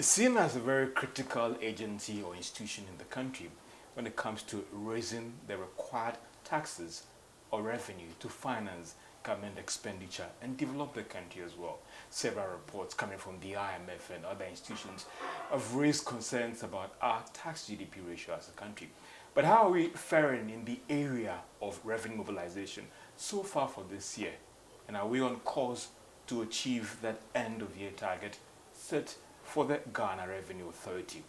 It's seen as a very critical agency or institution in the country when it comes to raising the required taxes or revenue to finance government expenditure and develop the country as well. Several reports coming from the IMF and other institutions have raised concerns about our tax GDP ratio as a country. But how are we faring in the area of revenue mobilization so far for this year? And are we on course to achieve that end of year target set for the Ghana Revenue Authority?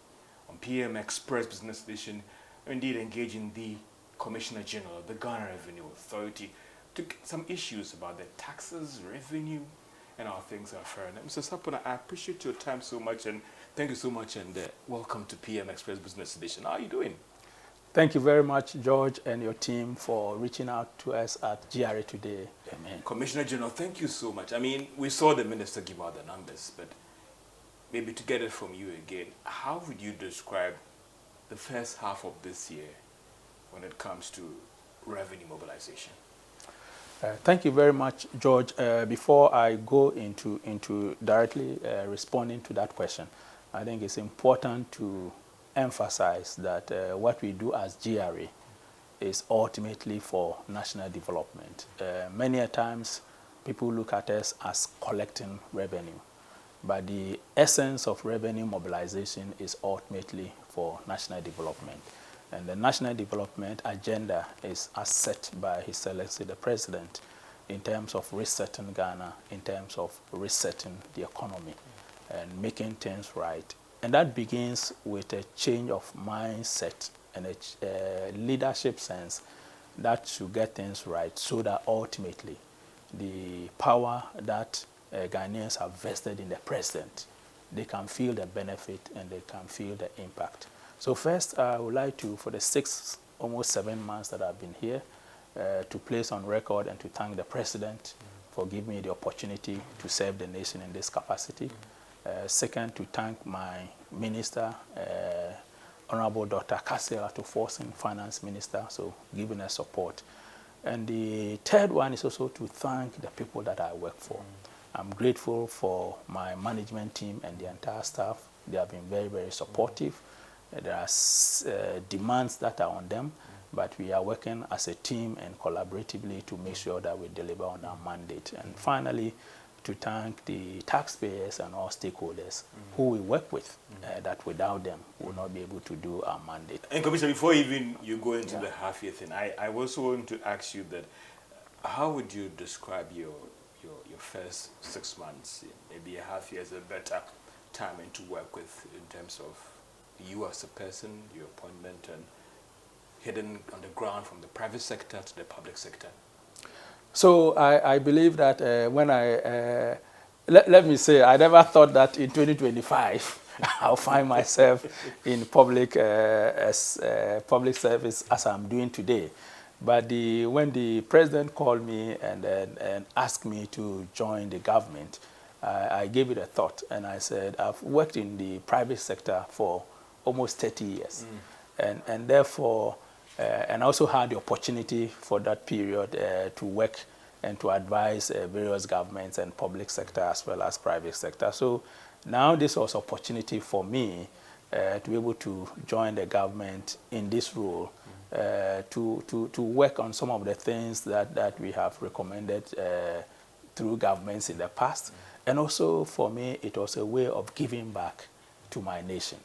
On PM Express Business Edition, indeed engaging the Commissioner General of the Ghana Revenue Authority to get some issues about the taxes, revenue, and how things are faring. Mr. Sapona, I appreciate your time so much, and thank you so much, and welcome to PM Express Business Edition. How are you doing? Thank you very much, George, and your team for reaching out to us at GRA today. Amen. Commissioner General, thank you so much. I mean, we saw the minister give out the numbers, but maybe to get it from you again, how would you describe the first half of this year when it comes to revenue mobilization? Thank you very much, George. Before I go into directly responding to that question, I think it's important to emphasize that what we do as GRA is ultimately for national development. Many a times, people look at us as collecting revenue, but the essence of revenue mobilization is ultimately for national development. And the national development agenda is as set by His Excellency the President in terms of resetting Ghana, in terms of resetting the economy and making things right. And that begins with a change of mindset and a leadership sense that should get things right so that ultimately the power that Ghanaians have vested in the President, they can feel the benefit and they can feel the impact. So first, I would like to, for the almost 7 months that I've been here, to place on record and to thank the President for giving me the opportunity to serve the nation in this capacity. Second, to thank my Minister, Honorable Dr. Kassel Atuforsen, Finance Minister, so giving us support. And the third one is also to thank the people that I work for. I'm grateful for my management team and the entire staff. They have been very, very supportive. There are demands that are on them, but we are working as a team and collaboratively to make sure that we deliver on our mandate. And finally, to thank the taxpayers and all stakeholders who we work with, that without them, we will not be able to do our mandate. And Commissioner, before even you go into the half-year thing, I also want to ask you that, how would you describe your first 6 months? Maybe a half year is a better time to work with in terms of you as a person, your appointment, and hidden on the ground from the private sector to the public sector. So I believe that when let me say, I never thought that in 2025 I'll find myself in public service as I'm doing today. But when the President called me and asked me to join the government, I gave it a thought, and I said, I've worked in the private sector for almost 30 years, and therefore, and also had the opportunity for that period to work and to advise various governments and public sector as well as private sector. So now this was opportunity for me to be able to join the government in this role, to work on some of the things that we have recommended through governments in the past. And also for me, it was a way of giving back to my nation.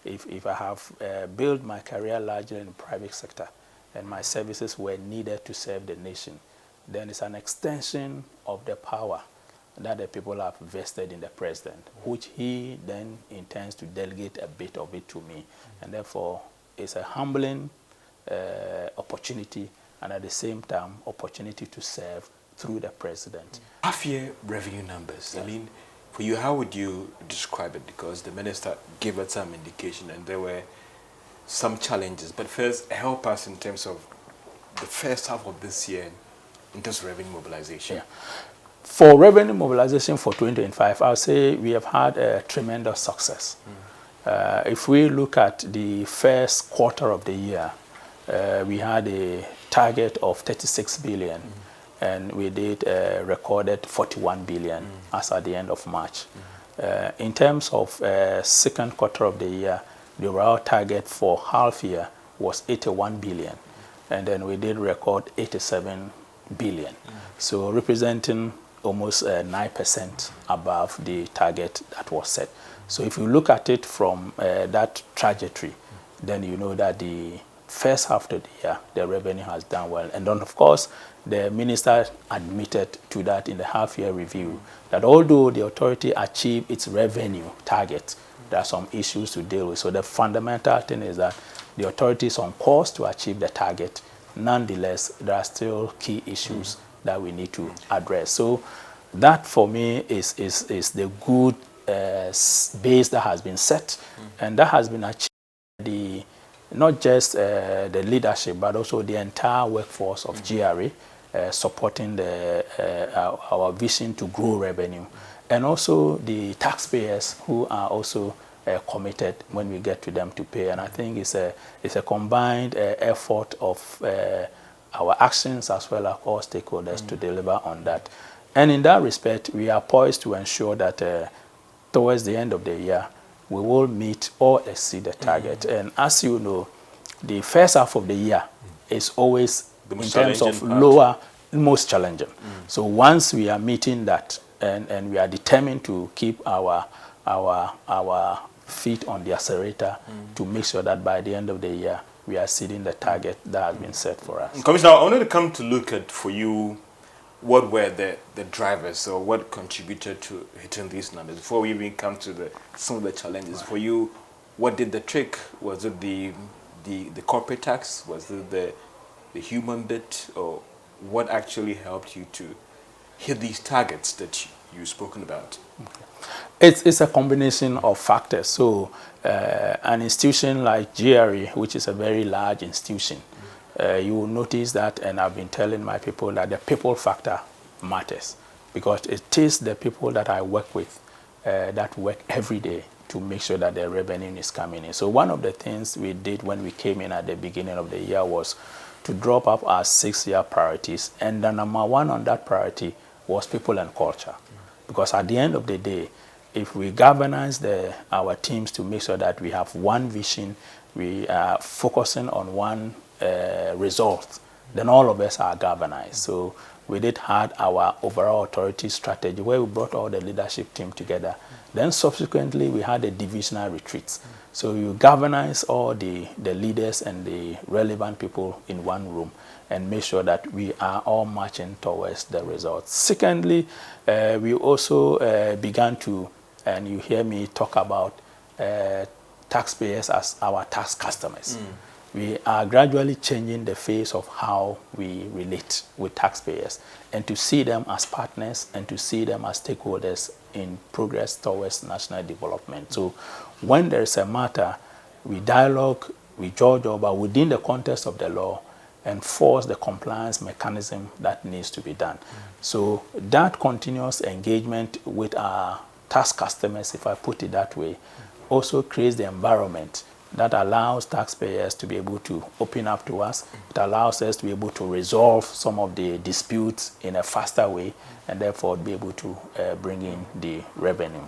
If I have built my career largely in the private sector and my services were needed to serve the nation, then it's an extension of the power that the people have vested in the President, which he then intends to delegate a bit of it to me. And therefore, it's a humbling opportunity, and at the same time, opportunity to serve through the President. Half-year revenue numbers, I mean, for you, how would you describe it? Because the minister gave us some indication and there were some challenges. But first, help us in terms of the first half of this year in terms of revenue mobilization. For revenue mobilization for 2025, I'll say we have had a tremendous success. If we look at the first quarter of the year, we had a target of 36 billion. And we did recorded 41 billion as at the end of March. In terms of second quarter of the year, the overall target for half year was 81 billion, and then we did record 87 billion. So representing almost 9% above the target that was set. So if you look at it from that trajectory, then you know that the first half of the year, the revenue has done well. And then, of course, the minister admitted to that in the half-year review, that although the authority achieved its revenue target, there are some issues to deal with. So the fundamental thing is that the authority is on course to achieve the target. Nonetheless, there are still key issues that we need to address. So that, for me, is the good base that has been set, and that has been achieved by not just the leadership, but also the entire workforce of GRA, supporting our vision to grow revenue, and also the taxpayers who are also committed when we get to them to pay. And I think it's a combined effort of our actions as well as all stakeholders to deliver on that. And in that respect, we are poised to ensure that towards the end of the year, we will meet or exceed the target. And as you know, the first half of the year is always, in terms of lower, most challenging. So once we are meeting that, and we are determined to keep our feet on the accelerator to make sure that by the end of the year, we are exceeding the target that has been set for us. Commissioner, I wanted to come to look at, for you, what were the drivers, or what contributed to hitting these numbers? Before we even come to some of the challenges, for you, what did the trick? Was it the corporate tax? Was it the human bit? Or what actually helped you to hit these targets that you've spoken about? Okay. It's a combination of factors. So an institution like GRE, which is a very large institution, you will notice that, and I've been telling my people that the people factor matters, because it is the people that I work with that work every day to make sure that the revenue is coming in. So one of the things we did when we came in at the beginning of the year was to drop up our 6-year priorities, and the number one on that priority was people and culture. Because at the end of the day, if we galvanize our teams to make sure that we have one vision, we are focusing on one result, then all of us are galvanized. So we did have our overall authority strategy where we brought all the leadership team together. Then subsequently we had the divisional retreats. So you galvanize all the leaders and the relevant people in one room and make sure that we are all marching towards the results. Secondly, we also began to, and you hear me talk about taxpayers as our tax customers. We are gradually changing the face of how we relate with taxpayers, and to see them as partners and to see them as stakeholders in progress towards national development. So when there is a matter, we dialogue, we judge over within the context of the law and force the compliance mechanism that needs to be done. So that continuous engagement with our tax customers, if I put it that way, also creates the environment that allows taxpayers to be able to open up to us. It allows us to be able to resolve some of the disputes in a faster way, and therefore be able to bring in the revenue.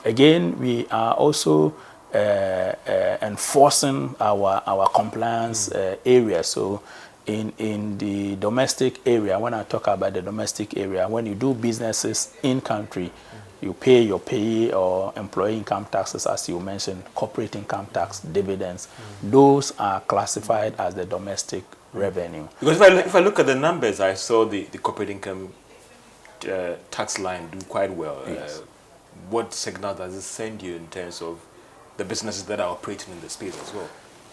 Again, we are also enforcing our compliance area. So in the domestic area, when I talk about the domestic area, when you do businesses in country, you pay your payee or employee income taxes, as you mentioned, corporate income tax, dividends. Those are classified as the domestic revenue. Because if I look at the numbers, I saw the corporate income tax line do quite well. Yes. What signal does it send you in terms of the businesses that are operating in the space as well?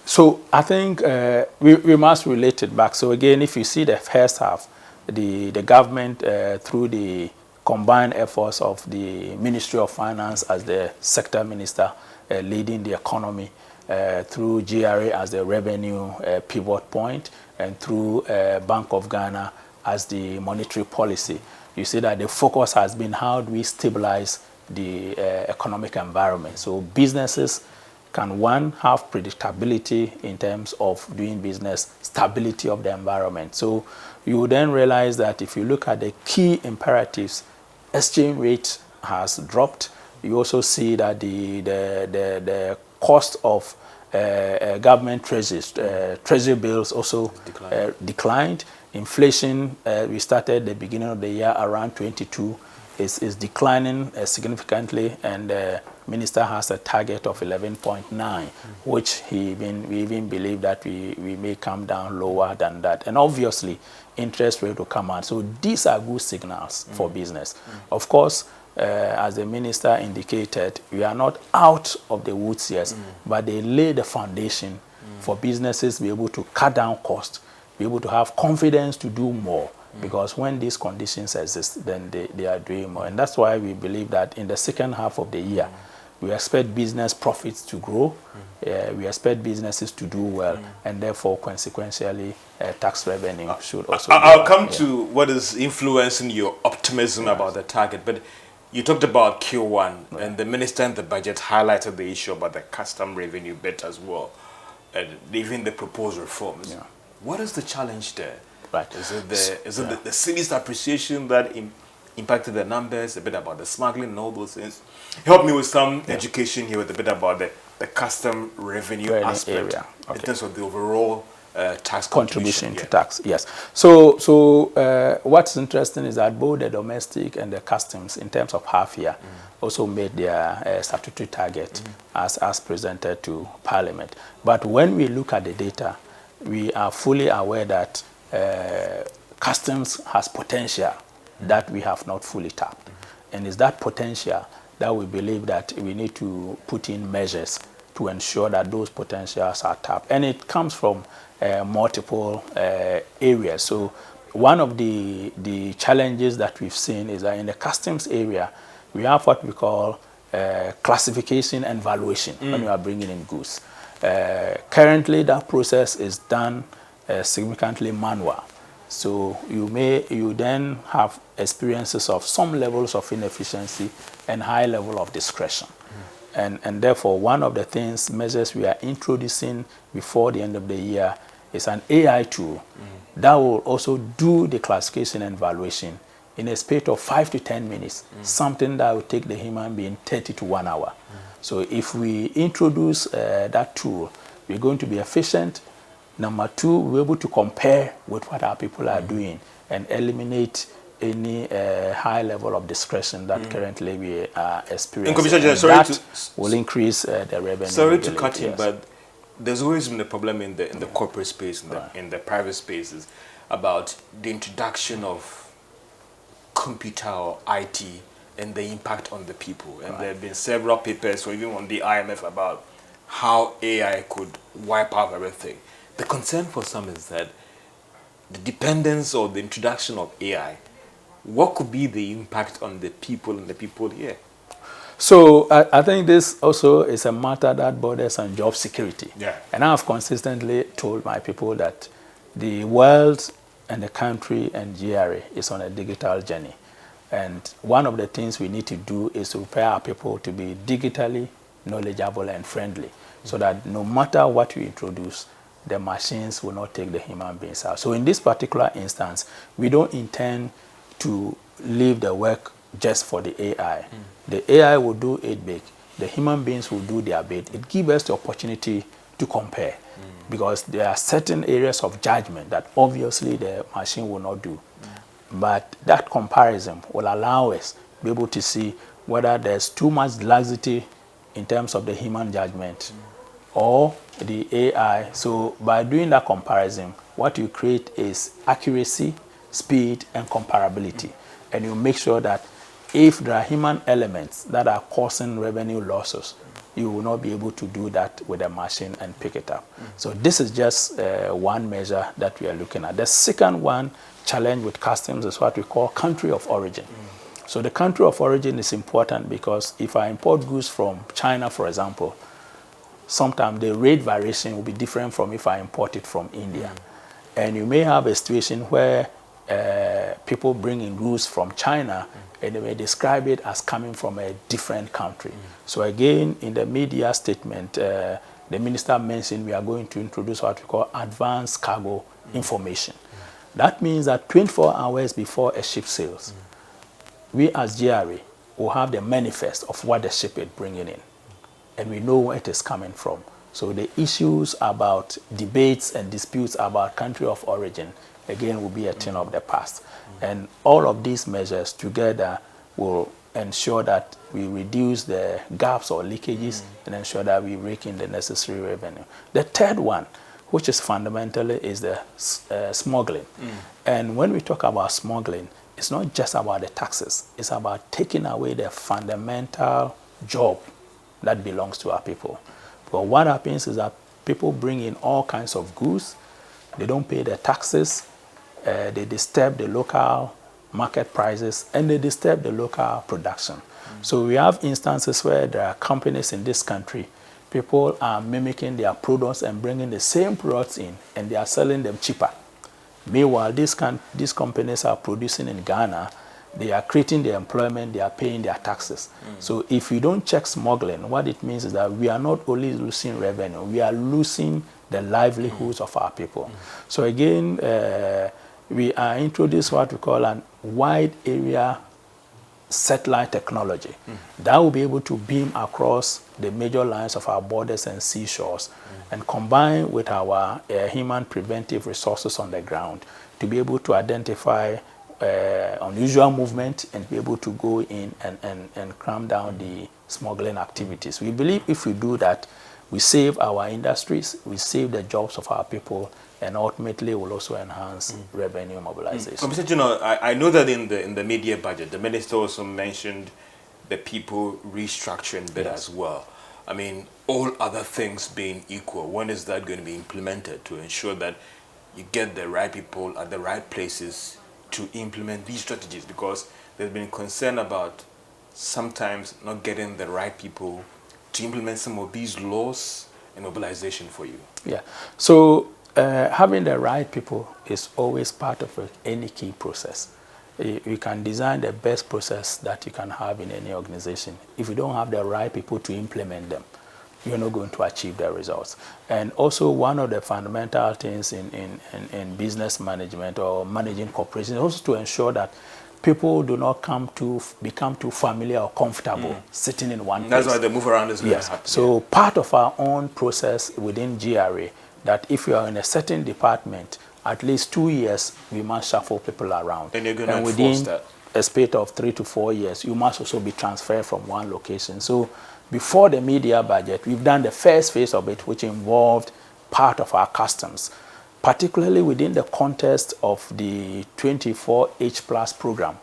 So I think we must relate it back. So again, if you see the first half, the government through the combined efforts of the Ministry of Finance as the sector minister leading the economy, through GRA as the revenue pivot point, and through Bank of Ghana as the monetary policy, you see that the focus has been how do we stabilize the economic environment. So businesses can, one, have predictability in terms of doing business, stability of the environment. So you will then realize that if you look at the key imperatives, exchange rate has dropped, You also see that the cost of government treasury bills also declined. Inflation, we started the beginning of the year around 22, is declining significantly, and the minister has a target of 11.9, which we even believe that we may come down lower than that. And obviously, interest rate will come out. So these are good signals for business. Of course, as the minister indicated, we are not out of the woods yet, but they lay the foundation for businesses to be able to cut down costs, be able to have confidence to do more. Because when these conditions exist, then they are doing more. And that's why we believe that in the second half of the year, we expect business profits to grow, we expect businesses to do well, and therefore, consequentially, tax revenue should also I'll come to what is influencing your optimism about the target, but you talked about Q1, and the minister in the budget highlighted the issue about the custom revenue bit as well, and even the proposed reforms. What is the challenge there? Right. Is it the city's appreciation that impacted the numbers, a bit about the smuggling and all those things? Help me with some education here with a bit about the custom revenue aspect in terms of the overall tax contribution to tax. Yes. So what's interesting is that both the domestic and the customs, in terms of half year, also made their statutory target as presented to Parliament. But when we look at the data, we are fully aware that customs has potential that we have not fully tapped. And it's that potential that we believe that we need to put in measures to ensure that those potentials are tapped. And it comes from multiple areas. So one of the challenges that we've seen is that in the customs area, we have what we call classification and valuation when you are bringing in goods. Currently, that process is done significantly manual. So you then have experiences of some levels of inefficiency and high level of discretion. And therefore, one of the measures we are introducing before the end of the year is an AI tool that will also do the classification and valuation in a space of 5 to 10 minutes, something that will take the human being 30 to 1 hour. So if we introduce that tool, we're going to be efficient. Number two, we're able to compare with what our people are doing and eliminate any high level of discretion that currently we are experiencing. And that will increase the revenue. Sorry to cut in, but there's always been a problem in the corporate space, in the private spaces, about the introduction of computer or IT and the impact on the people. And there have been several papers, or even on the IMF, about how AI could wipe out everything. The concern for some is that the dependence or the introduction of AI, what could be the impact on the people and the people here? So I think this also is a matter that borders on job security. And I have consistently told my people that the world and the country and GRA is on a digital journey. And one of the things we need to do is to prepare our people to be digitally knowledgeable and friendly, so that no matter what you introduce, the machines will not take the human beings out. So in this particular instance, we don't intend to leave the work just for the AI. The AI will do its bit. The human beings will do their bit. It gives us the opportunity to compare, because there are certain areas of judgment that obviously the machine will not do. But that comparison will allow us to be able to see whether there's too much laxity in terms of the human judgment or the AI. So by doing that comparison, what you create is accuracy, speed, and comparability. And you make sure that if there are human elements that are causing revenue losses, you will not be able to do that with a machine and pick it up. So this is just one measure that we are looking at. The second one challenge with customs is what we call country of origin. So the country of origin is important because if I import goods from China, for example, sometimes the rate variation will be different from if I import it from India. And you may have a situation where people bring in goods from China and they may describe it as coming from a different country. So again, in the media statement, the minister mentioned we are going to introduce what we call advanced cargo information. That means that 24 hours before a ship sails, we as GRA we'll have the manifest of what the ship is bringing in, and we know where it is coming from. So the issues about debates and disputes about country of origin, again, will be a thing of the past. And all of these measures together will ensure that we reduce the gaps or leakages and ensure that we rake in the necessary revenue. The third one, which is fundamentally, is the smuggling. And when we talk about smuggling, it's not just about the taxes. It's about taking away the fundamental job that belongs to our people. But what happens is that people bring in all kinds of goods, they don't pay the taxes, they disturb the local market prices, and they disturb the local production. So we have instances where there are companies in this country, people are mimicking their products and bringing the same products in, and they are selling them cheaper. Meanwhile, these companies are producing in Ghana, they are creating the employment, they are paying their taxes. So if we don't check smuggling, what it means is that we are not only losing revenue, we are losing the livelihoods of our people. So again, we are introducing what we call a wide area satellite technology that will be able to beam across the major lines of our borders and seashores and combine with our human preventive resources on the ground to be able to identify unusual movement and be able to go in and cram down the smuggling activities. We believe if we do that, we save our industries, we save the jobs of our people, and ultimately will also enhance revenue mobilization. Mr. General, I know that in the media budget, the minister also mentioned the people restructuring bit as well. I mean, all other things being equal, when is that going to be implemented to ensure that you get the right people at the right places to implement these strategies? Because there's been concern about sometimes not getting the right people to implement some of these laws and mobilization for you. Yeah. So having the right people is always part of any key process. You can design the best process that you can have in any organization. If you don't have the right people to implement them, you're not going to achieve the results. And also one of the fundamental things in business management or managing corporations is also to ensure that people do not become too familiar or comfortable sitting in one place. That's why the move around is going to happen. So part of our own process within GRA, that if you are in a certain department, at least 2 years, we must shuffle people around. And you're going to enforce within that. A space of 3 to 4 years, you must also be transferred from one location. So before the media budget, we've done the first phase of it, which involved part of our customs, particularly within the context of the 24H Plus program.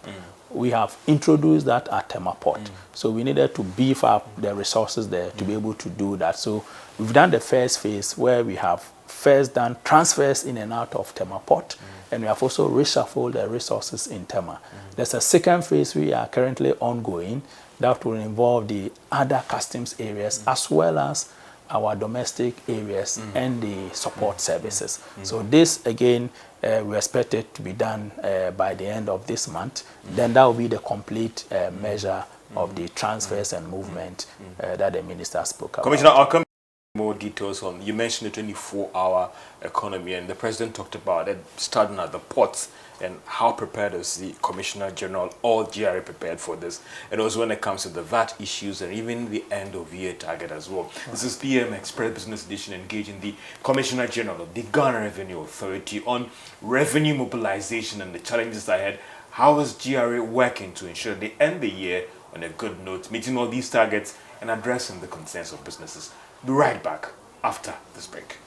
We have introduced that at Tema Port. So we needed to beef up the resources there to be able to do that. So we've done the first phase where we have first done transfers in and out of Tema Port, and we have also reshuffled the resources in Tema. There's a second phase we are currently ongoing that will involve the other customs areas as well as our domestic areas and the support services. So this, again, we expect it to be done by the end of this month. Then that will be the complete measure of the transfers and movement that the minister spoke about. Commissioner, I'll come more details on, you mentioned the 24-hour economy, and the president talked about it starting at the ports and how prepared is the Commissioner General or GRA prepared for this, and also when it comes to the VAT issues and even the end of year target as well. This is PM Express Business Edition engaging the Commissioner General of the Ghana Revenue Authority on revenue mobilization and the challenges ahead. How is GRA working to ensure they end the year on a good note, meeting all these targets and addressing the concerns of businesses? Be right back after this break.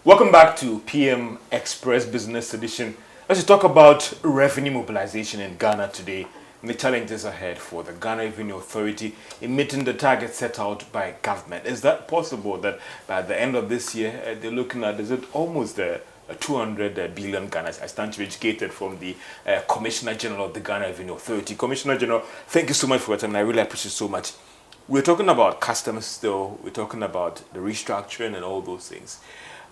Welcome back to PM Express Business Edition. Let's talk about revenue mobilization in Ghana today. and the challenges ahead for the Ghana Revenue Authority in meeting the target set out by government? Is that possible that by the end of this year, they're looking at, is it almost 200 billion Ghana? I stand to be educated from the Commissioner General of the Ghana Revenue Authority. Commissioner General, thank you so much for your time. I really appreciate it so much. We're talking about customs still. We're talking about the restructuring and all those things.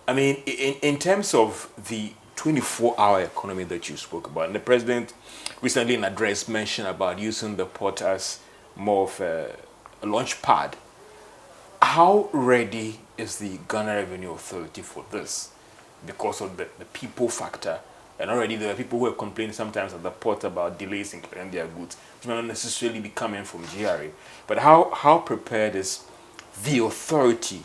I mean, in terms of the 24-hour economy that you spoke about, and the president recently in an address mentioned about using the port as more of a launch pad. How ready is the Ghana Revenue Authority for this? Because of the people factor, and already there are people who have complained sometimes at the port about delays in clearing their goods, which may not necessarily be coming from GRA. But how prepared is the authority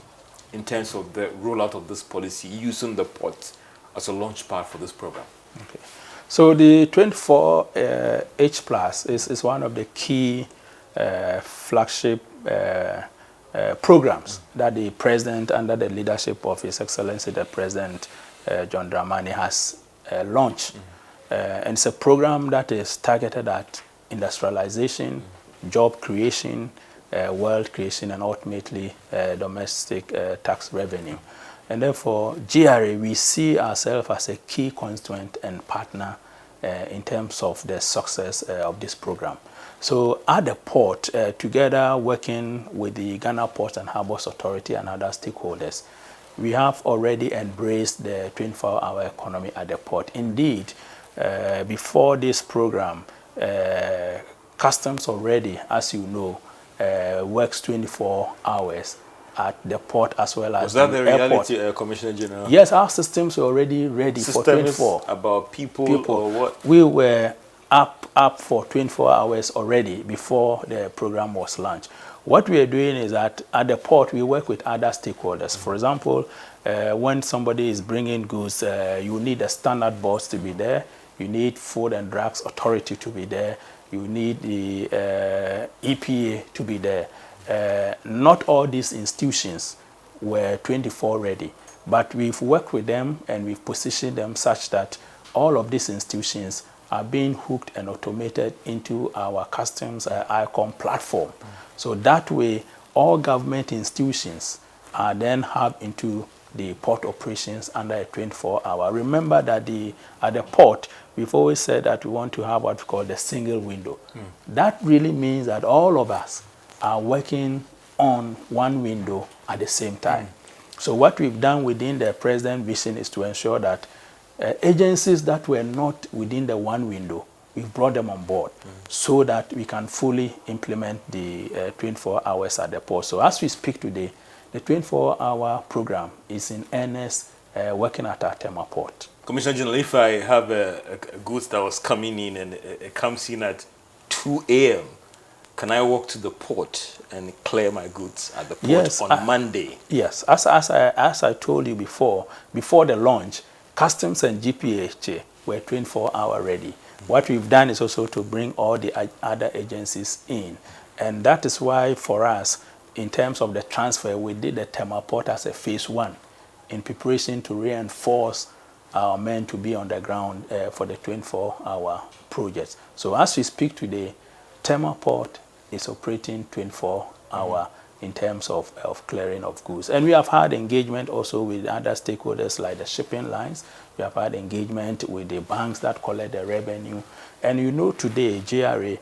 in terms of the rollout of this policy, using the port as a launch pad for this program? Okay. So the 24H Plus is one of the key flagship programs that the President, under the leadership of His Excellency the President John Dramani, has launched. And it's a program that is targeted at industrialization, job creation, wealth creation, and ultimately domestic tax revenue. And therefore, GRA, we see ourselves as a key constituent and partner in terms of the success of this program. So at the port, together working with the Ghana Ports and Harbours Authority and other stakeholders, we have already embraced the 24-hour economy at the port. Indeed, before this program, customs already, as you know, works 24 hours at the port as well as Was that the reality, airport. Commissioner General? Yes, our systems were already ready for 24. About people or what? We were up for 24 hours already before the program was launched. What we are doing is that at the port, we work with other stakeholders. For example, when somebody is bringing goods, you need a standard boards to be there. You need Food and Drugs Authority to be there. You need the EPA to be there. Not all these institutions were 24 ready, but we've worked with them and we've positioned them such that all of these institutions are being hooked and automated into our customs ICOM platform. So that way, all government institutions are then hub into the port operations under a 24-hour. Remember that at the port, we've always said that we want to have what we call the single window. That really means that all of us are working on one window at the same time. So what we've done within the President's vision is to ensure that agencies that were not within the one window, we've brought them on board so that we can fully implement the 24 hours at the port. So as we speak today, the 24-hour program is in earnest working at our Tema port. Commissioner General, if I have a goods that was coming in and it comes in at 2 a.m., can I walk to the port and clear my goods at the port on Monday? Yes. As I told you before the launch, Customs and GPHA were 24-hour ready. What we've done is also to bring all the other agencies in. And that is why for us, in terms of the transfer, we did the Tema port as a phase 1 in preparation to reinforce our men to be on the ground for the 24-hour project. So as we speak today, Tema port is operating 24-hour in terms of clearing of goods. And we have had engagement also with other stakeholders like the shipping lines. We have had engagement with the banks that collect the revenue. And you know today, GRA,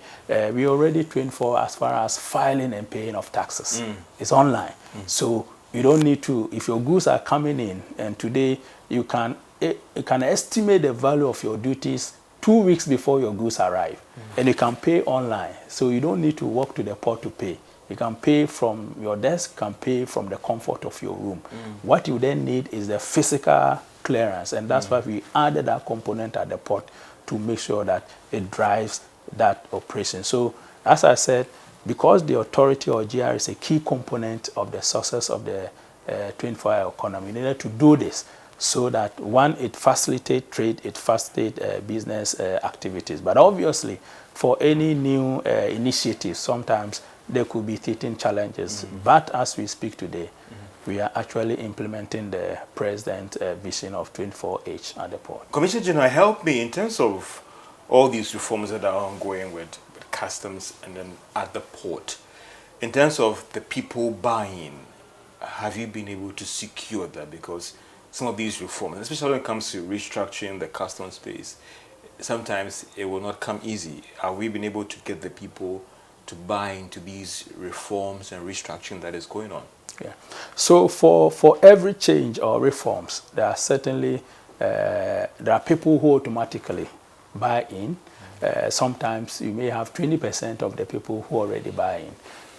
we already 24 as far as filing and paying of taxes. It's online. So you don't need to, if your goods are coming in, and today you can estimate the value of your duties 2 weeks before your goods arrive. And you can pay online. So you don't need to walk to the port to pay. You can pay from your desk, you can pay from the comfort of your room. What you then need is the physical clearance, and that's why we added that component at the port to make sure that it drives that operation. So, as I said, because the authority or GR is a key component of the success of the 24-hour economy, we needed to do this so that, one, it facilitates trade, it facilitates business activities. But obviously, for any new initiative, sometimes there could be teething challenges. But as we speak today, we are actually implementing the President's vision of 24H at the port. Commissioner General, help me in terms of all these reforms that are ongoing with customs and then at the port. In terms of the people buying, have you been able to secure that? Because some of these reforms, especially when it comes to restructuring the customs space, sometimes it will not come easy. Have we been able to get the people to buy into these reforms and restructuring that is going on? Yeah. So for every change or reforms, there are certainly there are people who automatically buy in. Sometimes you may have 20% of the people who already buy in.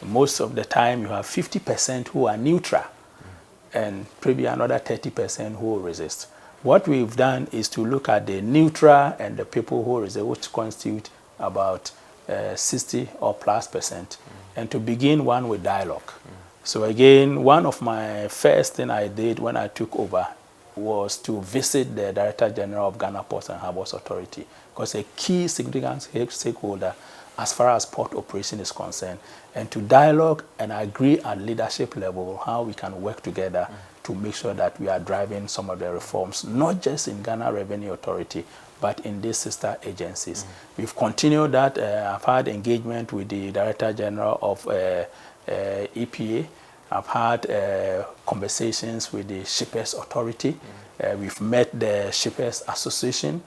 Most of the time you have 50% who are neutral and maybe another 30% who will resist. What we've done is to look at the neutral and the people who resist, which constitute about 60 or plus percent, and to begin one with dialogue. So again, one of my first thing I did when I took over was to visit the Director General of Ghana Ports and Harbours Authority, because a key significant stakeholder as far as port operation is concerned, and to dialogue and agree at leadership level how we can work together to make sure that we are driving some of the reforms, not just in Ghana Revenue Authority, but in these sister agencies. We've continued that. I've had engagement with the Director General of EPA. I've had conversations with the Shippers Authority. We've met the Shippers Association.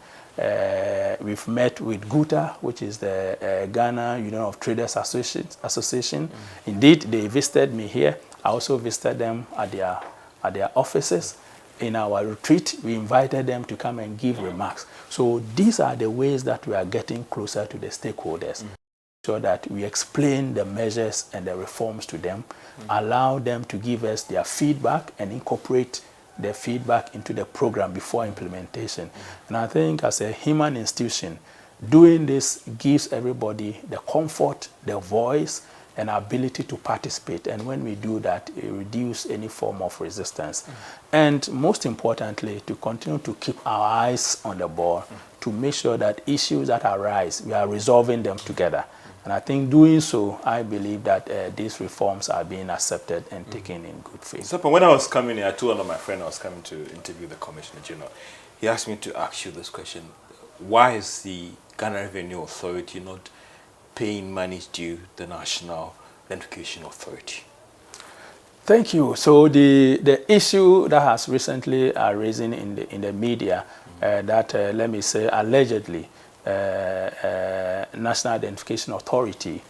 We've met with GUTA, which is the Ghana Union of Traders Association. Indeed, they visited me here. I also visited them at their offices. In our retreat, we invited them to come and give remarks. So these are the ways that we are getting closer to the stakeholders, so that we explain the measures and the reforms to them, allow them to give us their feedback and incorporate their feedback into the program before implementation. And I think as a human institution, doing this gives everybody the comfort, the voice, and ability to participate. And when we do that, it reduces any form of resistance. And most importantly, to continue to keep our eyes on the ball, to make sure that issues that arise, we are resolving them together. And I think doing so, I believe that these reforms are being accepted and taken in good faith. So when I was coming here, I told one of my friends I was coming to interview the Commissioner General. He asked me to ask you this question: why is the Ghana Revenue Authority not paying money due the National Identification Authority? Thank you. So the issue that has recently arisen in the media, that let me say allegedly, National Identification Authority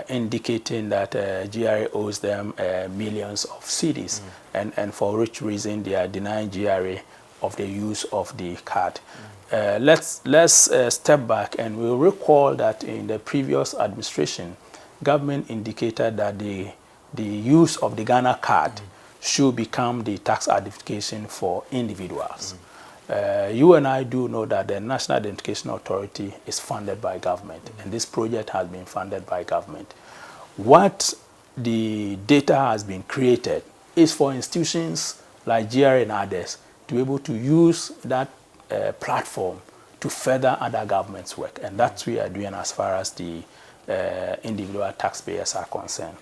indicating that GRA owes them millions of cedis, and for which reason they are denying GRA of the use of the card. Let's step back, and we'll recall that in the previous administration, government indicated that the use of the Ghana card should become the tax identification for individuals. You and I do know that the National Identification Authority is funded by government, and this project has been funded by government. What the data has been created is for institutions like GRA and others to be able to use that platform to further other governments' work, and that's what we are doing as far as the individual taxpayers are concerned.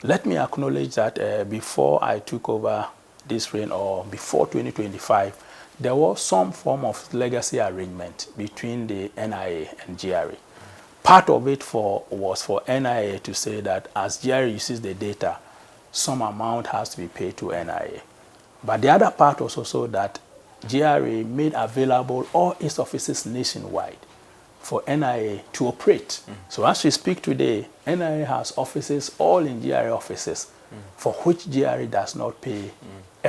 Let me acknowledge that before I took over this reign, or before 2025, there was some form of legacy arrangement between the NIA and GRA. Part of it was for NIA to say that as GRA uses the data, some amount has to be paid to NIA. But the other part was also that GRA made available all its offices nationwide for NIA to operate. So as we speak today, NIA has offices all in GRA offices, for which GRA does not pay,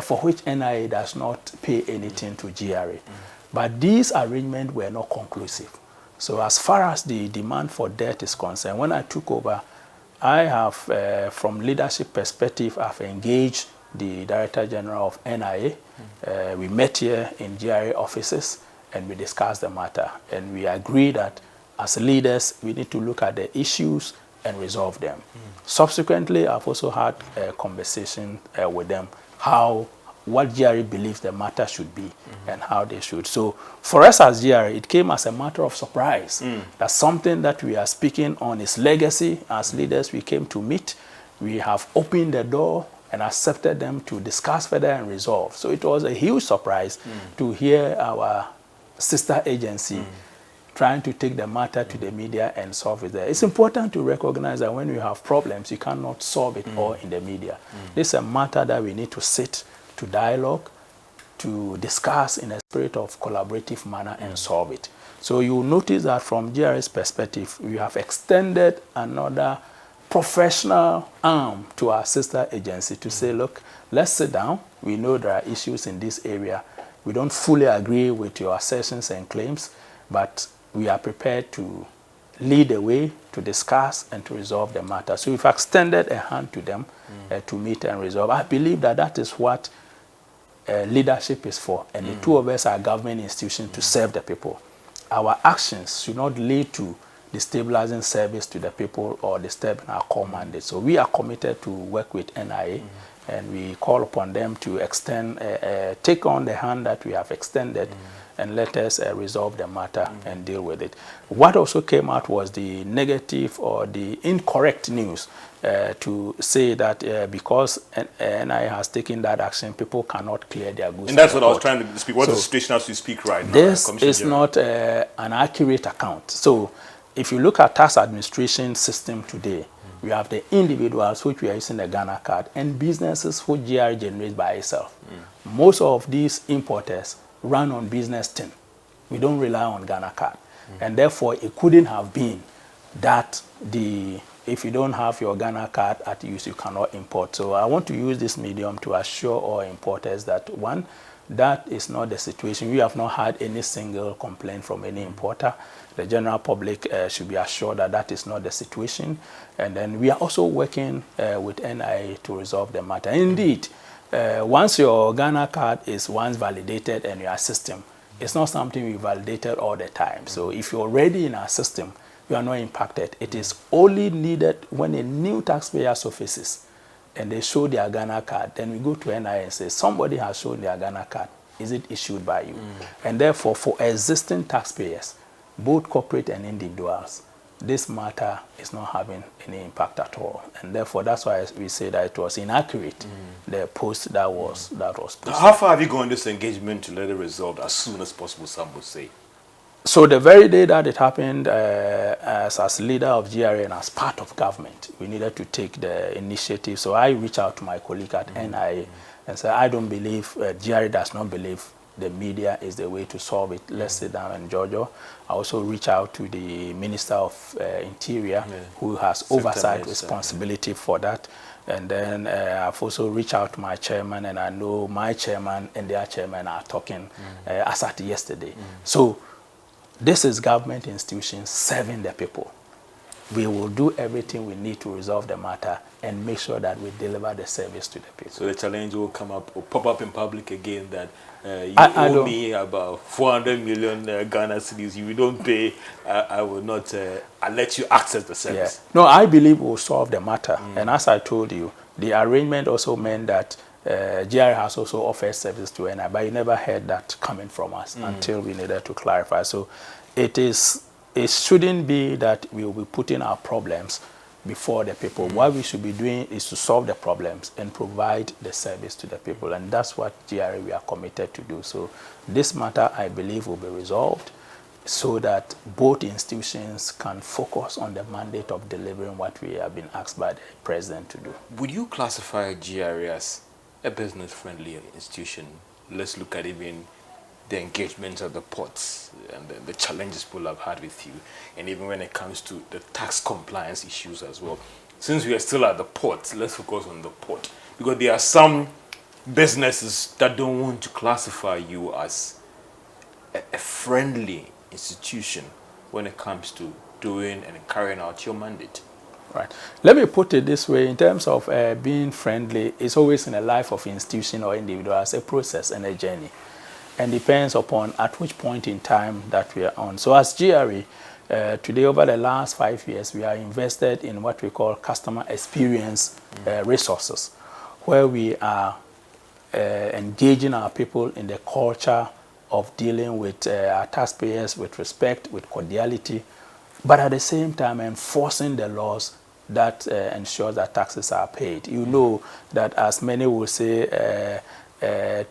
for which NIA does not pay anything to GRA. But these arrangements were not conclusive. So as far as the demand for debt is concerned, when I took over, I have, from leadership perspective, I've engaged the Director General of NIA. We met here in GRA offices and we discussed the matter. And we agreed that as leaders, we need to look at the issues and resolve them. Subsequently, I've also had a conversation with them what GRA believes the matter should be and how they should. So for us as GRA, it came as a matter of surprise that something that we are speaking on is legacy. As leaders, we came to meet. We have opened the door and accepted them to discuss further and resolve. So it was a huge surprise to hear our sister agency trying to take the matter to the media and solve it there. It's important to recognize that when you have problems, you cannot solve it all in the media. This is a matter that we need to sit to dialogue, to discuss in a spirit of collaborative manner and solve it. So you notice that from GRA's perspective, we have extended another professional arm to our sister agency to say, look, let's sit down. We know there are issues in this area. We don't fully agree with your assertions and claims, but we are prepared to lead the way to discuss and to resolve the matter. So we've extended a hand to them to meet and resolve. I believe that that is what leadership is for, and the two of us are government institutions to serve the people. Our actions should not lead to destabilizing service to the people or disturbing our core mandate. So we are committed to work with NIA, and we call upon them to extend, take on the hand that we have extended, and let us resolve the matter and deal with it. What also came out was the negative or the incorrect news to say that because NIA has taken that action, people cannot clear their goods. And that's what I was trying to speak. What's the situation as we speak right now? This is not an accurate account. So if you look at tax administration system today, we have the individuals which we are using the Ghana card and businesses which GRA generates by itself. Most of these importers run on business tin. We don't rely on Ghana card. And therefore, it couldn't have been that if you don't have your Ghana card at use, you cannot import. So I want to use this medium to assure all importers that, one, that is not the situation. We have not had any single complaint from any importer. The general public should be assured that that is not the situation. And then we are also working with NIA to resolve the matter. Indeed, once your Ghana card is once validated in your system, it's not something we validated all the time. So if you're already in our system, you are not impacted. It is only needed when a new taxpayer surfaces and they show their Ghana card, then we go to NIA and say, somebody has shown their Ghana card. Is it issued by you? And therefore, for existing taxpayers, both corporate and individuals, this matter is not having any impact at all. And therefore, that's why we say that it was inaccurate, the post that was posted. How far have you gone in this engagement to let it resolve as soon as possible, some would say? So the very day that it happened, as leader of GRA and as part of government, we needed to take the initiative. So I reached out to my colleague at NIA and said, I don't believe, GRA does not believe the media is the way to solve it. Let's sit down in Georgia. I also reached out to the Minister of Interior, who has oversight responsibility for that. And then I've also reached out to my chairman, and I know my chairman and their chairman are talking as at yesterday. So this is government institutions serving the people. We will do everything we need to resolve the matter and make sure that we deliver the service to the people. So the challenge will come up or pop up in public again that you owe me about 400 million Ghana cedis. If you don't pay, I will not I'll let you access the service. No, I believe we'll solve the matter. And as I told you, the arrangement also meant that GRA has also offered service to NI, but you never heard that coming from us until we needed to clarify. So it shouldn't be that we will be putting our problems before the people. What we should be doing is to solve the problems and provide the service to the people. And that's what GRA we are committed to do. So this matter, I believe, will be resolved so that both institutions can focus on the mandate of delivering what we have been asked by the president to do. Would you classify GRA as a business-friendly institution? Let's look at even the engagements of the ports and the challenges people have had with you, and even when it comes to the tax compliance issues as well. Since we are still at the port, let's focus on the port, because there are some businesses that don't want to classify you as a friendly institution when it comes to doing and carrying out your mandate. Right. Let me put it this way. In terms of being friendly, it's always in the life of institution or individual as a process and a journey, and depends upon at which point in time that we are on. So as GRA, today over the last 5 years, we are invested in what we call customer experience resources, where we are engaging our people in the culture of dealing with our taxpayers with respect, with cordiality, but at the same time enforcing the laws that ensure that taxes are paid. You know that, as many will say,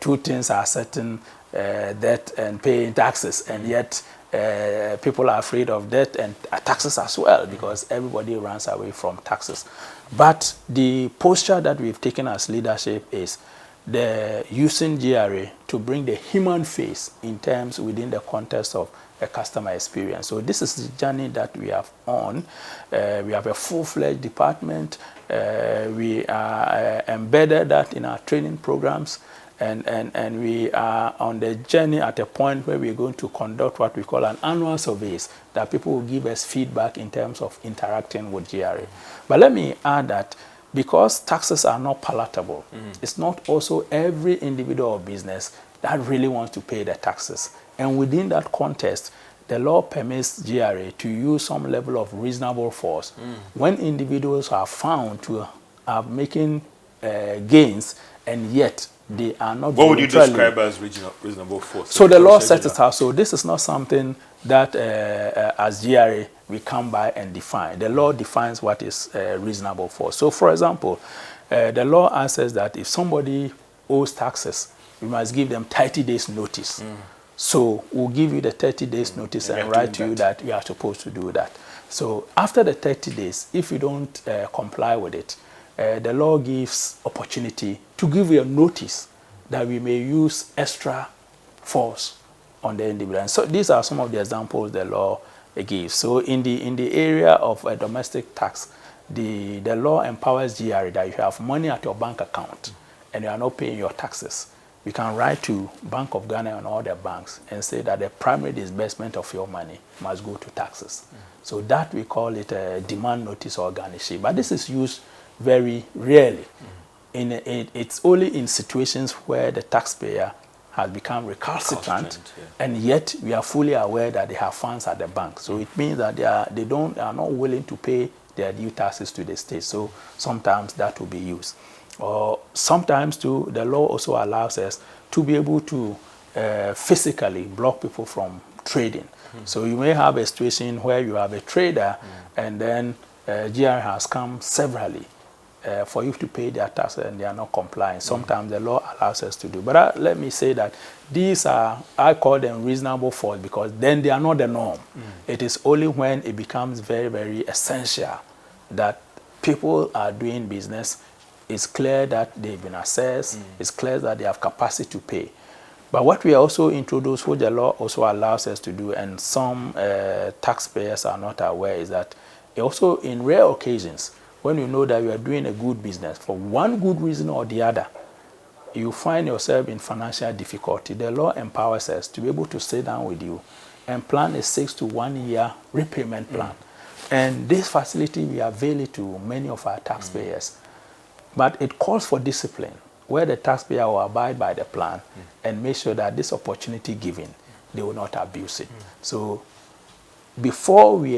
two things are certain, debt and paying taxes, and yet people are afraid of debt and taxes as well, because everybody runs away from taxes. But the posture that we've taken as leadership is the using GRA to bring the human face in terms within the context of a customer experience. So this is the journey that we have on. We have a full-fledged department. We are embedded that in our training programs. And we are on the journey at a point where we're going to conduct what we call an annual surveys that people will give us feedback in terms of interacting with GRA. But let me add that because taxes are not palatable, it's not also every individual or business that really wants to pay the taxes. And within that context, the law permits GRA to use some level of reasonable force when individuals are found to are making gains and yet they are not. What would you describe as reasonable force? So the law sets it out. So this is not something that as GRA we come by and define. The law defines what is reasonable force. So for example, the law answers that if somebody owes taxes, we must give them 30 days notice. So we'll give you the 30 days notice and write to you that you are supposed to do that. So after the 30 days, if you don't comply with it, the law gives opportunity to give you a notice that we may use extra force on the individual. And so these are some of the examples the law gives. So in the area of a domestic tax, the law empowers GRA that you have money at your bank account and you are not paying your taxes. You can write to Bank of Ghana and all the banks and say that the primary disbursement of your money must go to taxes. So that we call it a demand notice or garnishee. But this is used very rarely. It's only in situations where the taxpayer has become recalcitrant, and yet we are fully aware that they have funds at the bank. So it means that they are not willing to pay their due taxes to the state. So sometimes that will be used. Or sometimes too, the law also allows us to be able to physically block people from trading. So you may have a situation where you have a trader and then GRA has come severally for you to pay their taxes and they are not complying. Sometimes the law allows us to do. But let me say that these are, I call them reasonable force because then they are not the norm. It is only when it becomes very, very essential that people are doing business. It's clear that they've been assessed. It's clear that they have capacity to pay. But what we also introduced, what the law also allows us to do, and some taxpayers are not aware, is that also in rare occasions, when you know that you are doing a good business, for one good reason or the other, you find yourself in financial difficulty, the law empowers us to be able to sit down with you and plan a 6 to 1 year repayment plan. And this facility, we avail it to many of our taxpayers. But it calls for discipline, where the taxpayer will abide by the plan and make sure that this opportunity given, they will not abuse it. So before we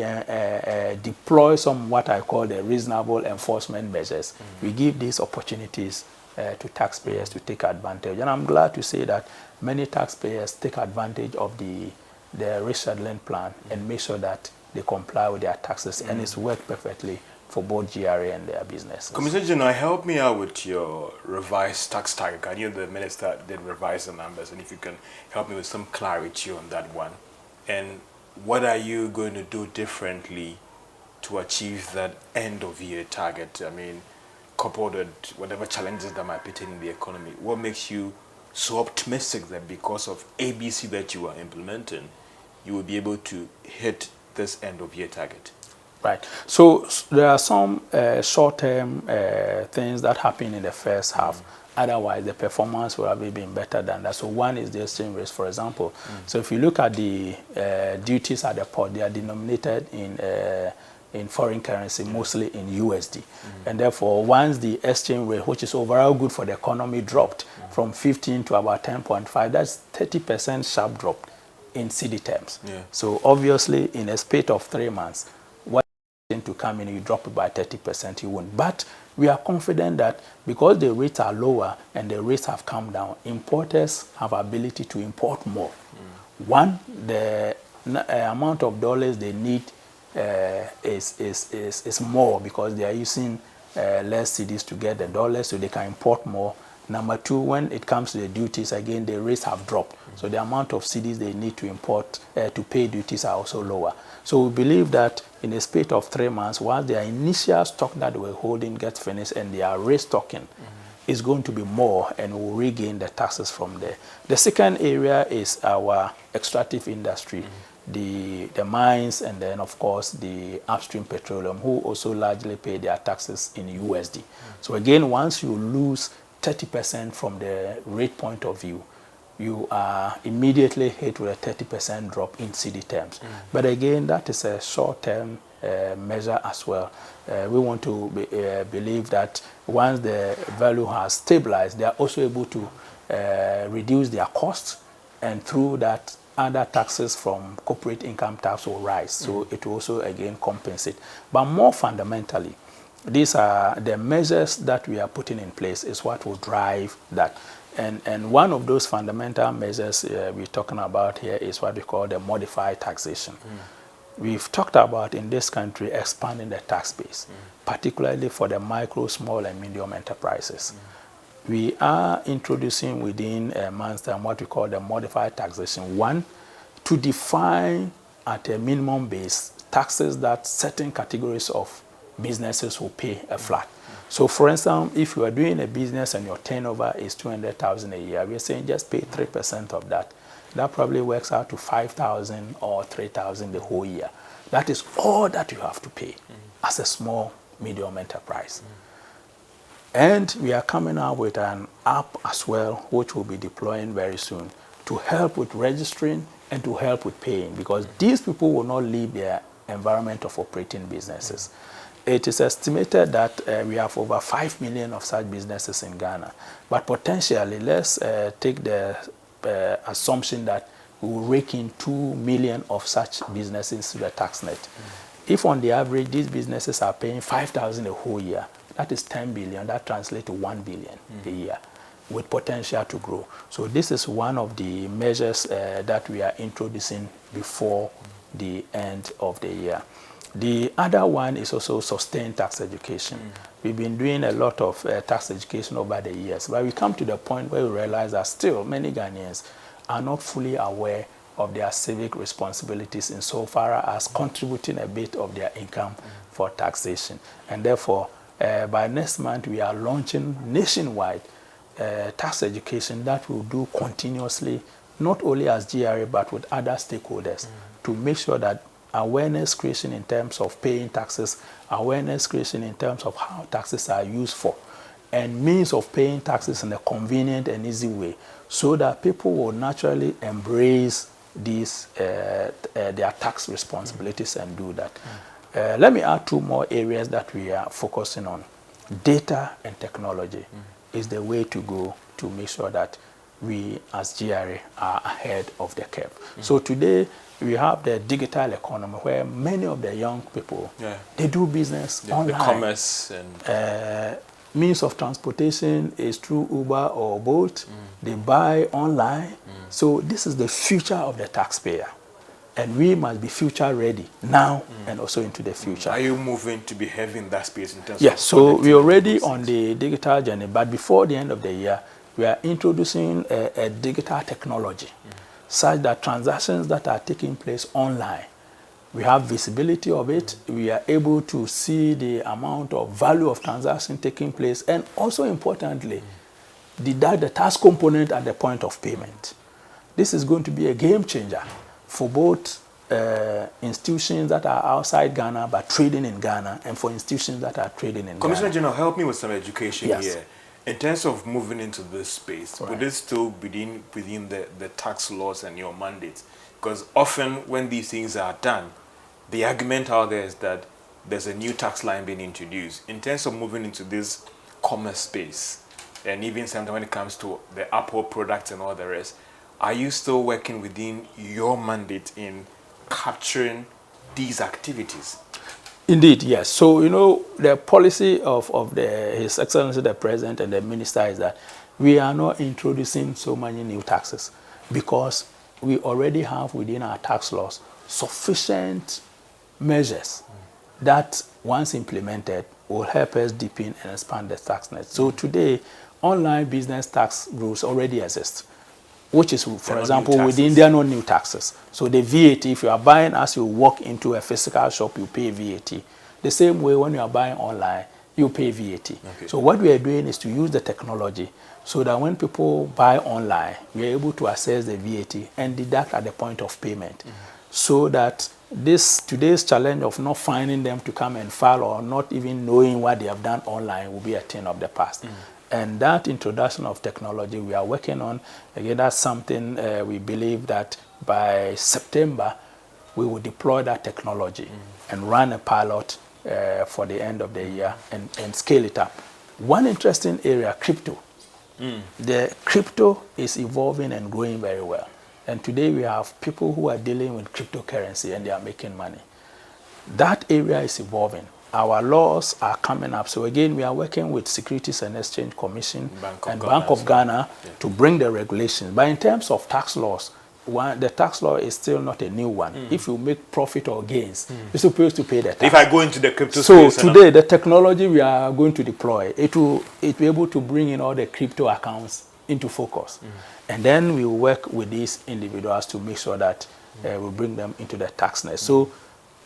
deploy some what I call the reasonable enforcement measures, we give these opportunities to taxpayers to take advantage. And I'm glad to say that many taxpayers take advantage of the rescheduling plan and make sure that they comply with their taxes, and it's worked perfectly for both GRA and their businesses. Commissioner General, help me out with your revised tax target. I knew the minister did revise the numbers, and if you can help me with some clarity on that one. And what are you going to do differently to achieve that end of year target? I mean, coupled with whatever challenges that might be in the economy, what makes you so optimistic that because of ABC that you are implementing, you will be able to hit this end of year target? Right. So there are some short-term things that happen in the first half. Otherwise, the performance will have been better than that. So one is the exchange rates, for example. So if you look at the duties at the port, they are denominated in foreign currency, mostly in USD. And therefore, once the exchange rate, which is overall good for the economy, dropped from 15 to about 10.5, that's 30% sharp drop in CD terms. So obviously, in a spate of 3 months, to come in, you drop it by 30%, you won't. But we are confident that because the rates are lower and the rates have come down, importers have ability to import more. One, the amount of dollars they need is more because they are using less CDs to get the dollars, so they can import more. Number two, when it comes to the duties, again, the rates have dropped. So the amount of cedis they need to import to pay duties are also lower. So we believe that in a space of 3 months, once their initial stock that they were holding gets finished and they are restocking, is going to be more, and we'll regain the taxes from there. The second area is our extractive industry, the mines, and then of course the upstream petroleum, who also largely pay their taxes in USD. So again, once you lose 30% from the rate point of view, you are immediately hit with a 30% drop in CD terms. But again, that is a short-term measure as well. We want to believe that once the value has stabilized, they are also able to reduce their costs, and through that, other taxes from corporate income tax will rise. So it will also again compensate. But more fundamentally, these are the measures that we are putting in place is what will drive that. And one of those fundamental measures we're talking about here is what we call the modified taxation. We've talked about in this country expanding the tax base, particularly for the micro, small, and medium enterprises. We are introducing within a month's time what we call the modified taxation. One, to define at a minimum base taxes that certain categories of businesses will pay a flat. So for instance, if you are doing a business and your turnover is 200,000 a year, we're saying just pay 3% of that. That probably works out to 5,000 or 3,000 the whole year. That is all that you have to pay as a small, medium enterprise. And we are coming out with an app as well, which we'll be deploying very soon to help with registering and to help with paying, because these people will not leave their environment of operating businesses. It is estimated that we have over 5 million of such businesses in Ghana. But potentially, let's take the assumption that we will rake in 2 million of such businesses to the tax net. If on the average, these businesses are paying 5,000 a whole year, that is 10 billion. That translates to 1 billion a year, with potential to grow. So this is one of the measures that we are introducing before the end of the year. The other one is also sustained tax education. We've been doing a lot of tax education over the years, but we come to the point where we realize that still many Ghanaians are not fully aware of their civic responsibilities insofar as contributing a bit of their income for taxation. And therefore, by next month, we are launching nationwide tax education that we'll do continuously, not only as GRA, but with other stakeholders, to make sure that awareness creation in terms of paying taxes, awareness creation in terms of how taxes are used for, and means of paying taxes in a convenient and easy way, so that people will naturally embrace these their tax responsibilities and do that. Let me add 2 more areas that we are focusing on. Data and technology is the way to go to make sure that we as GRA are ahead of the curve. So today, we have the digital economy where many of the young people, they do business online. The commerce and means of transportation is through Uber or Bolt. They buy online. So this is the future of the taxpayer. And we must be future ready now and also into the future. Are you moving to be heavy in that space in terms of... Yes, so we're already on the digital journey, but before the end of the year, we are introducing a digital technology such that transactions that are taking place online, we have visibility of it. We are able to see the amount of value of transaction taking place, and also importantly, deduct the tax component at the point of payment. This is going to be a game changer for both institutions that are outside Ghana but trading in Ghana, and for institutions that are trading in Commissioner Ghana. General, help me with some education Yes. here. In terms of moving into this space, Right. would it still be within the tax laws and your mandate? Because often when these things are done, the argument out there is that there's a new tax line being introduced. In terms of moving into this commerce space, and even sometimes when it comes to the Apple products and all the rest, are you still working within your mandate in capturing these activities? Indeed, yes. So, you know, the policy of His Excellency the President and the Minister is that we are not introducing so many new taxes because we already have within our tax laws sufficient measures that, once implemented, will help us deepen and expand the tax net. So today, online business tax rules already exist, which is, for example, within there are no new taxes. So the VAT, if you are buying as you walk into a physical shop, you pay VAT. The same way when you are buying online, you pay VAT. Okay. So what we are doing is to use the technology so that when people buy online, we are able to assess the VAT and deduct at the point of payment. So that today's challenge of not finding them to come and file or not even knowing what they have done online will be a thing of the past. And that introduction of technology we are working on, again, that's something we believe that by September, we will deploy that technology and run a pilot for the end of the year and scale it up. One interesting area, crypto. The crypto is evolving and growing very well. And today we have people who are dealing with cryptocurrency and they are making money. That area is evolving. Our laws are coming up. So again, we are working with Securities and Exchange Commission and Bank of Ghana to bring the regulations. But in terms of tax laws, the tax law is still not a new one. If you make profit or gains, you're supposed to pay the tax. If I go into the crypto space, today the technology we are going to deploy, it will be able to bring in all the crypto accounts into focus. And then we will work with these individuals to make sure that we bring them into the tax net. So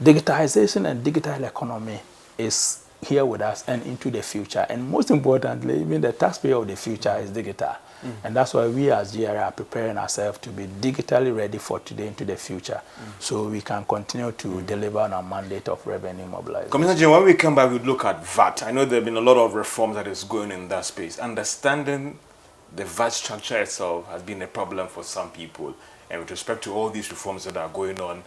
digitization and digital economy is here with us and into the future. And most importantly, even the taxpayer of the future is digital. And that's why we as GRA are preparing ourselves to be digitally ready for today into the future, so we can continue to deliver on our mandate of revenue mobilization. Commissioner General, when we come back, we look at VAT. I know there have been a lot of reforms that is going in that space. Understanding the VAT structure itself has been a problem for some people. And with respect to all these reforms that are going on,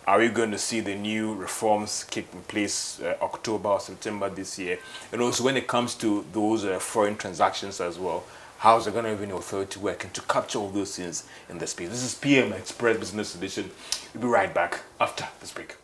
are we going to see the new reforms kick in place October or September this year? And also when it comes to those foreign transactions as well, how is the Ghana Revenue Authority working to capture all those things in the space? This is PM Express Business Edition. We'll be right back after this break.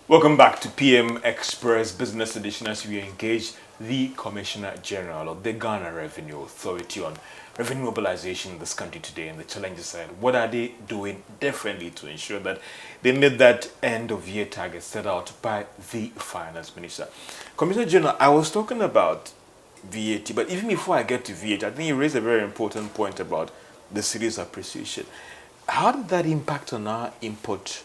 Welcome back to PM Express Business Edition as we engage the Commissioner General of the Ghana Revenue Authority on revenue mobilization in this country today and the challenges ahead. What are they doing differently to ensure that they meet that end of year target set out by the Finance Minister? Commissioner General, I was talking about VAT, but even before I get to VAT, I think you raised a very important point about the city's appreciation. How did that impact on our import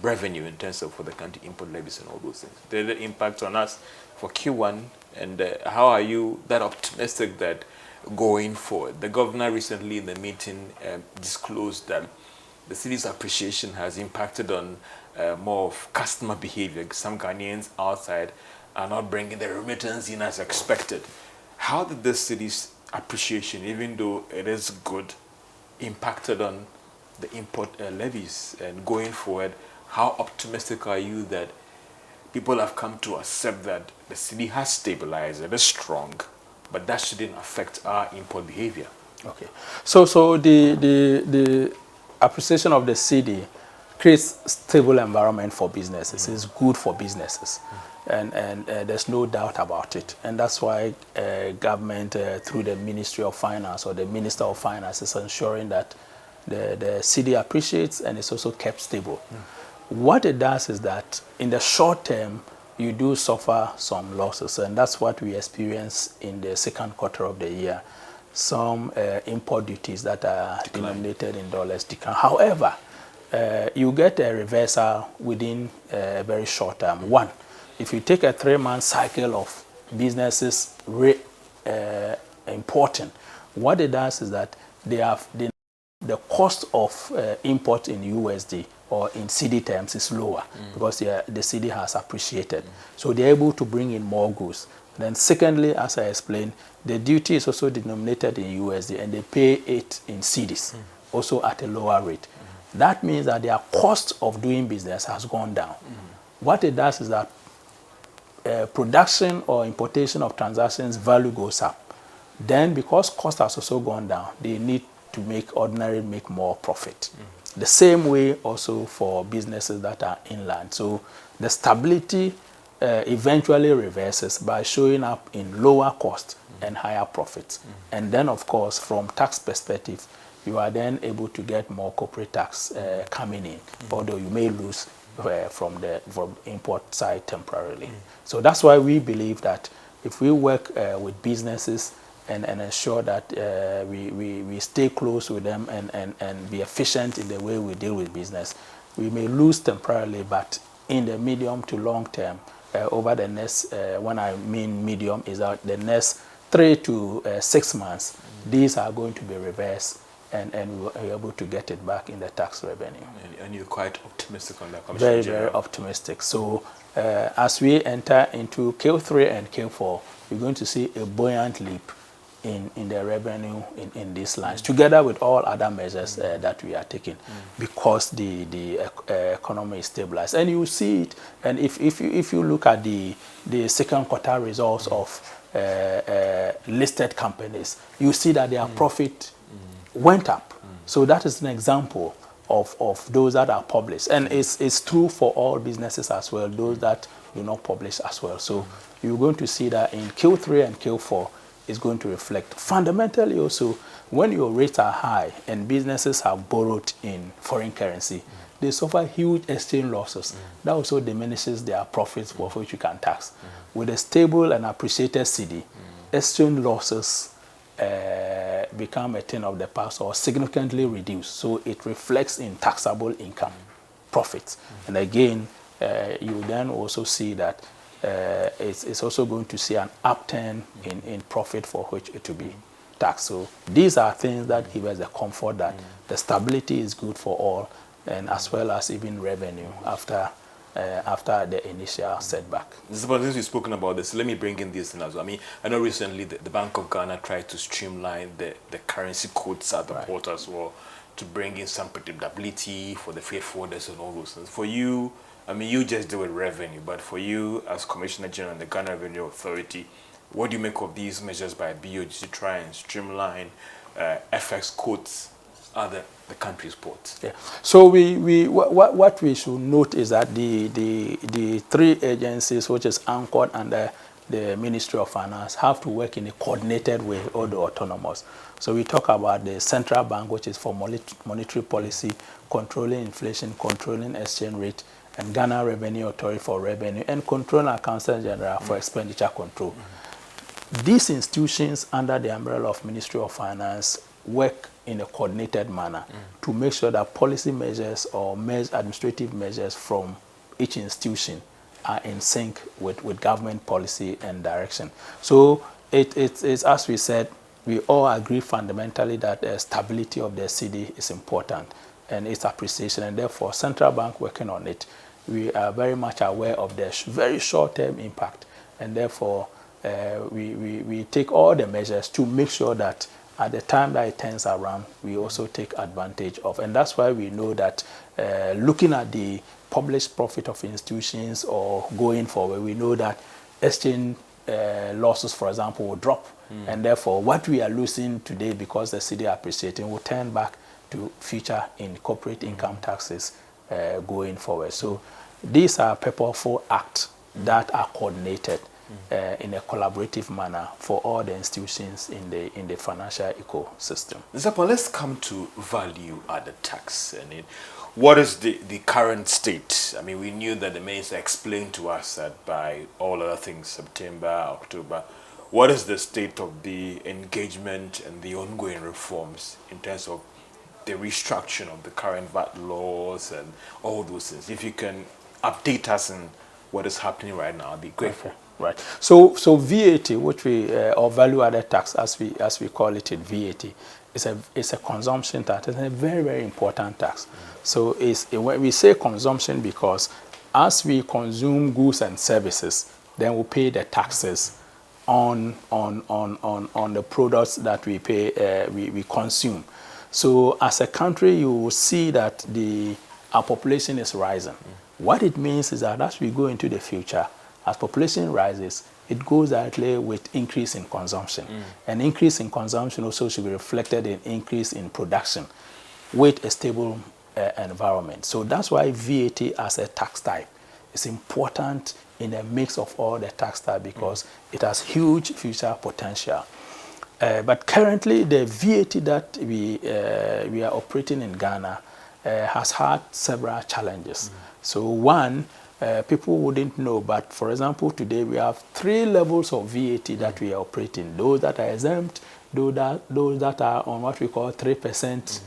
revenue in terms of for the country import levies and all those things? Did it impact on us for Q1? And how are you that optimistic that going forward? The governor recently in the meeting disclosed that the city's appreciation has impacted on more of customer behavior. Some Ghanaians outside are not bringing the remittance in as expected. How did this city's appreciation, even though it is good, impacted on the import levies? And going forward, how optimistic are you that people have come to accept that the city has stabilized, it is strong, but that shouldn't affect our import behavior? Okay, so the appreciation of the city creates stable environment for businesses. It's good for businesses. And there's no doubt about it. And that's why government, through the Ministry of Finance or the Minister of Finance, is ensuring that the city appreciates and is also kept stable. What it does is that in the short term, you do suffer some losses. And that's what we experience in the second quarter of the year. Some import duties that are denominated in dollars decline. However, you get a reversal within a very short term. One, if you take a 3-month cycle of businesses importing, what it does is that the cost of import in USD or in CD terms is lower because the CD has appreciated. So they're able to bring in more goods. Then secondly, as I explained, the duty is also denominated in USD and they pay it in CDs, also at a lower rate. That means that their cost of doing business has gone down. What it does is that production or importation of transactions value goes up. Then because cost has also gone down, they need to make more profit. The same way also for businesses that are inland. So the stability eventually reverses by showing up in lower cost and higher profits. And then of course from tax perspective, you are then able to get more corporate tax coming in, although you may lose from import side temporarily. So that's why we believe that if we work with businesses and ensure that we stay close with them and be efficient in the way we deal with business, we may lose temporarily, but in the medium to long term, over the next, when I mean medium, is that the next 3 to 6 months, these are going to be reversed, and we will be able to get it back in the tax revenue. And you're quite optimistic on that, Very, very optimistic. So as we enter into Q3 and Q4, we're going to see a buoyant leap in the revenue in these lines, together with all other measures that we are taking, because the economy is stabilized. And you see it, and if you look at the second quarter results of listed companies, you see that their profit went up. So that is an example of those that are published. And it's true for all businesses as well, those that do not publish as well. So you're going to see that in Q3 and Q4 is going to reflect. Fundamentally also, when your rates are high and businesses have borrowed in foreign currency, they suffer huge exchange losses. That also diminishes their profits for which you can tax. With a stable and appreciated cedi, exchange losses become a thing of the past or significantly reduced. So it reflects in taxable income, profits. And again, you then also see that it's also going to see an upturn in profit for which it will be taxed. So these are things that give us the comfort that the stability is good for all, and as well as even revenue after the initial setback. Since we've spoken about this, let me bring in this thing as well. I mean, I know recently the Bank of Ghana tried to streamline the currency codes at the port as well, to bring in some predictability for the freight forwarders and all those things. For you, I mean, you just deal with revenue, but for you as Commissioner General and the Ghana Revenue Authority, what do you make of these measures by BOG to try and streamline FX codes at the country's ports? Yeah. So what we should note is that the 3 agencies which is anchored under the Ministry of Finance have to work in a coordinated way, all the autonomous. So we talk about the central bank, which is for monetary policy, controlling inflation, controlling exchange rate, and Ghana Revenue Authority for revenue, and controlling Accountant General for expenditure control. These institutions under the umbrella of Ministry of Finance work in a coordinated manner to make sure that policy measures or administrative measures from each institution are in sync with government policy and direction. So it's as we said, we all agree fundamentally that the stability of the cedi is important and its appreciation, and therefore central bank working on it. We are very much aware of the very short-term impact, and therefore we take all the measures to make sure that at the time that it turns around, we also take advantage of. And that's why we know that looking at the published profit of institutions or going forward, we know that exchange losses, for example, will drop. And therefore, what we are losing today because the cedi appreciating will turn back to future in corporate income taxes going forward. So these are purposeful acts that are coordinated in a collaborative manner for all the institutions in the financial ecosystem. Zapa, let's come to value added tax. And what is the current state? I mean, we knew that the minister explained to us that by all other things, September, October, what is the state of the engagement and the ongoing reforms in terms of the restructuring of the current VAT laws and all those things? If you can update us on what is happening right now, I'd be grateful. Okay. Right. So VAT, which we or value-added tax, as we call it in VAT, is a consumption tax. It's a very, very important tax. So when we say consumption, because as we consume goods and services, then we pay the taxes on the products that we pay we consume. So as a country, you will see that our population is rising. What it means is that as we go into the future, as population rises, it goes directly with increase in consumption. An increase in consumption also should be reflected in increase in production with a stable environment. So that's why VAT as a tax type is important in a mix of all the tax types, because it has huge future potential. But currently, the VAT that we are operating in Ghana has had several challenges. So one, people wouldn't know, but for example, today we have 3 levels of VAT that we are operating. Those that are exempt, those that are on what we call 3%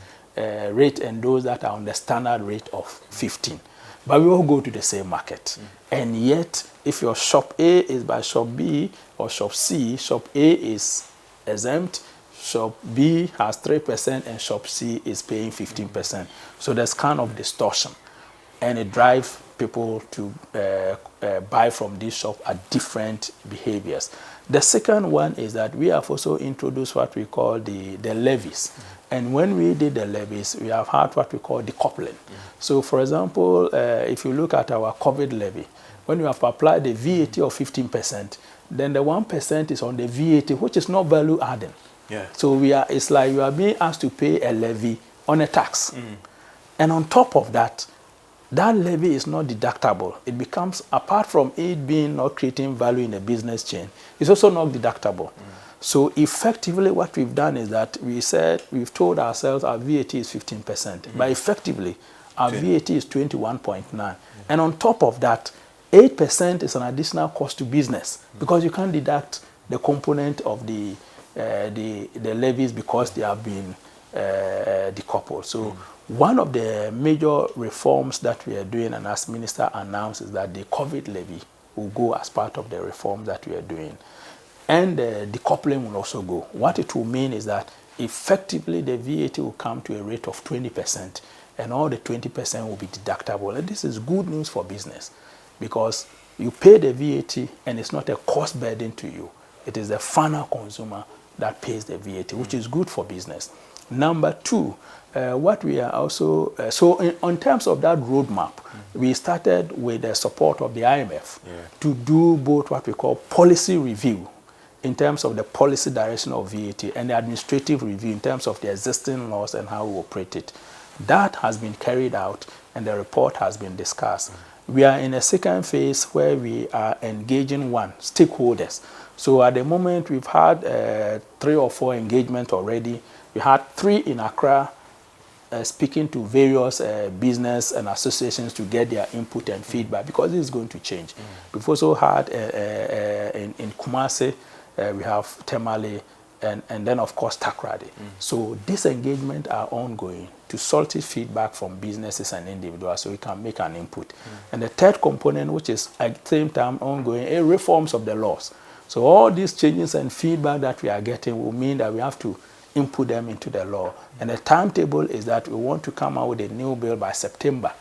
rate, and those that are on the standard rate of 15. But we all go to the same market. And yet, if your shop A is by shop B or shop C, shop A is exempt, shop B has 3%, and shop C is paying 15%. So there's kind of distortion. And it drives people to buy from this shop at different behaviors. The second one is that we have also introduced what we call the levies. And when we did the levies, we have had what we call decoupling. So for example, if you look at our COVID levy, when you have applied the VAT of 15%, then the 1% is on the VAT, which is not value adding. Yeah. So it's like you are being asked to pay a levy on a tax. And on top of that, that levy is not deductible. It becomes, apart from it being not creating value in a business chain, it's also not deductible. So effectively what we've done is that we've told ourselves our VAT is 15%, but effectively our VAT is 21.9. And on top of that, 8% is an additional cost to business because you can't deduct the component of the levies because they have been decoupled. So one of the major reforms that we are doing, and as Minister announced, is that the COVID levy will go as part of the reform that we are doing. And the decoupling will also go. What it will mean is that effectively the VAT will come to a rate of 20%, and all the 20% will be deductible. And this is good news for business because you pay the VAT and it's not a cost burden to you. It is the final consumer that pays the VAT, which is good for business. Number 2, what we are also, on terms of that roadmap, we started with the support of the IMF to do both what we call policy review in terms of the policy direction of VAT and the administrative review in terms of the existing laws and how we operate it. That has been carried out and the report has been discussed. We are in a second phase where we are engaging stakeholders. So at the moment we've had 3 or 4 engagements already. We had 3 in Accra, speaking to various business and associations to get their input and feedback because this is going to change. We've also had in Kumasi, we have Temale, and then of course Takrady. So these engagements are ongoing to solicit feedback from businesses and individuals so we can make an input. And the third component, which is at the same time ongoing, is reforms of the laws. So all these changes and feedback that we are getting will mean that we have to input them into the law. And the timetable is that we want to come out with a new bill by September,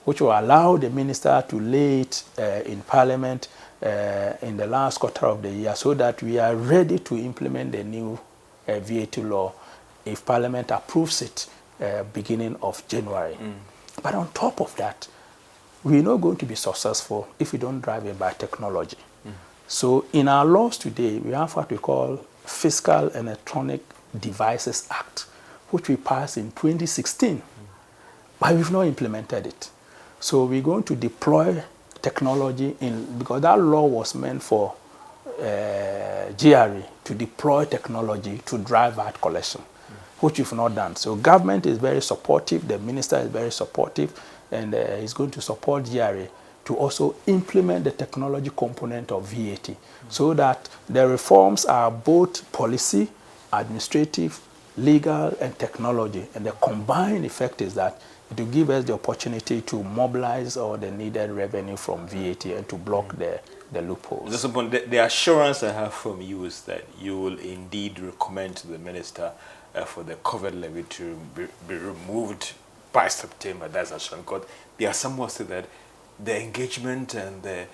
which will allow the minister to lay it in Parliament in the last quarter of the year so that we are ready to implement the new VAT law if Parliament approves it beginning of January. But on top of that, we're not going to be successful if we don't drive it by technology. So in our laws today, we have what we call Fiscal Electronic Devices Act, which we passed in 2016, but we've not implemented it. So we're going to deploy technology because that law was meant for GRE to deploy technology to drive VAT collection, which we've not done. So government is very supportive, the minister is very supportive, and is going to support GRE to also implement the technology component of VAT so that the reforms are both policy, administrative, legal, and technology. And the combined effect is that it will give us the opportunity to mobilize all the needed revenue from VAT and to block the loopholes. The assurance I have from you is that you will indeed recommend to the minister for the COVID levy to be removed by September. That's assurance. Because there are some who say that the engagement and the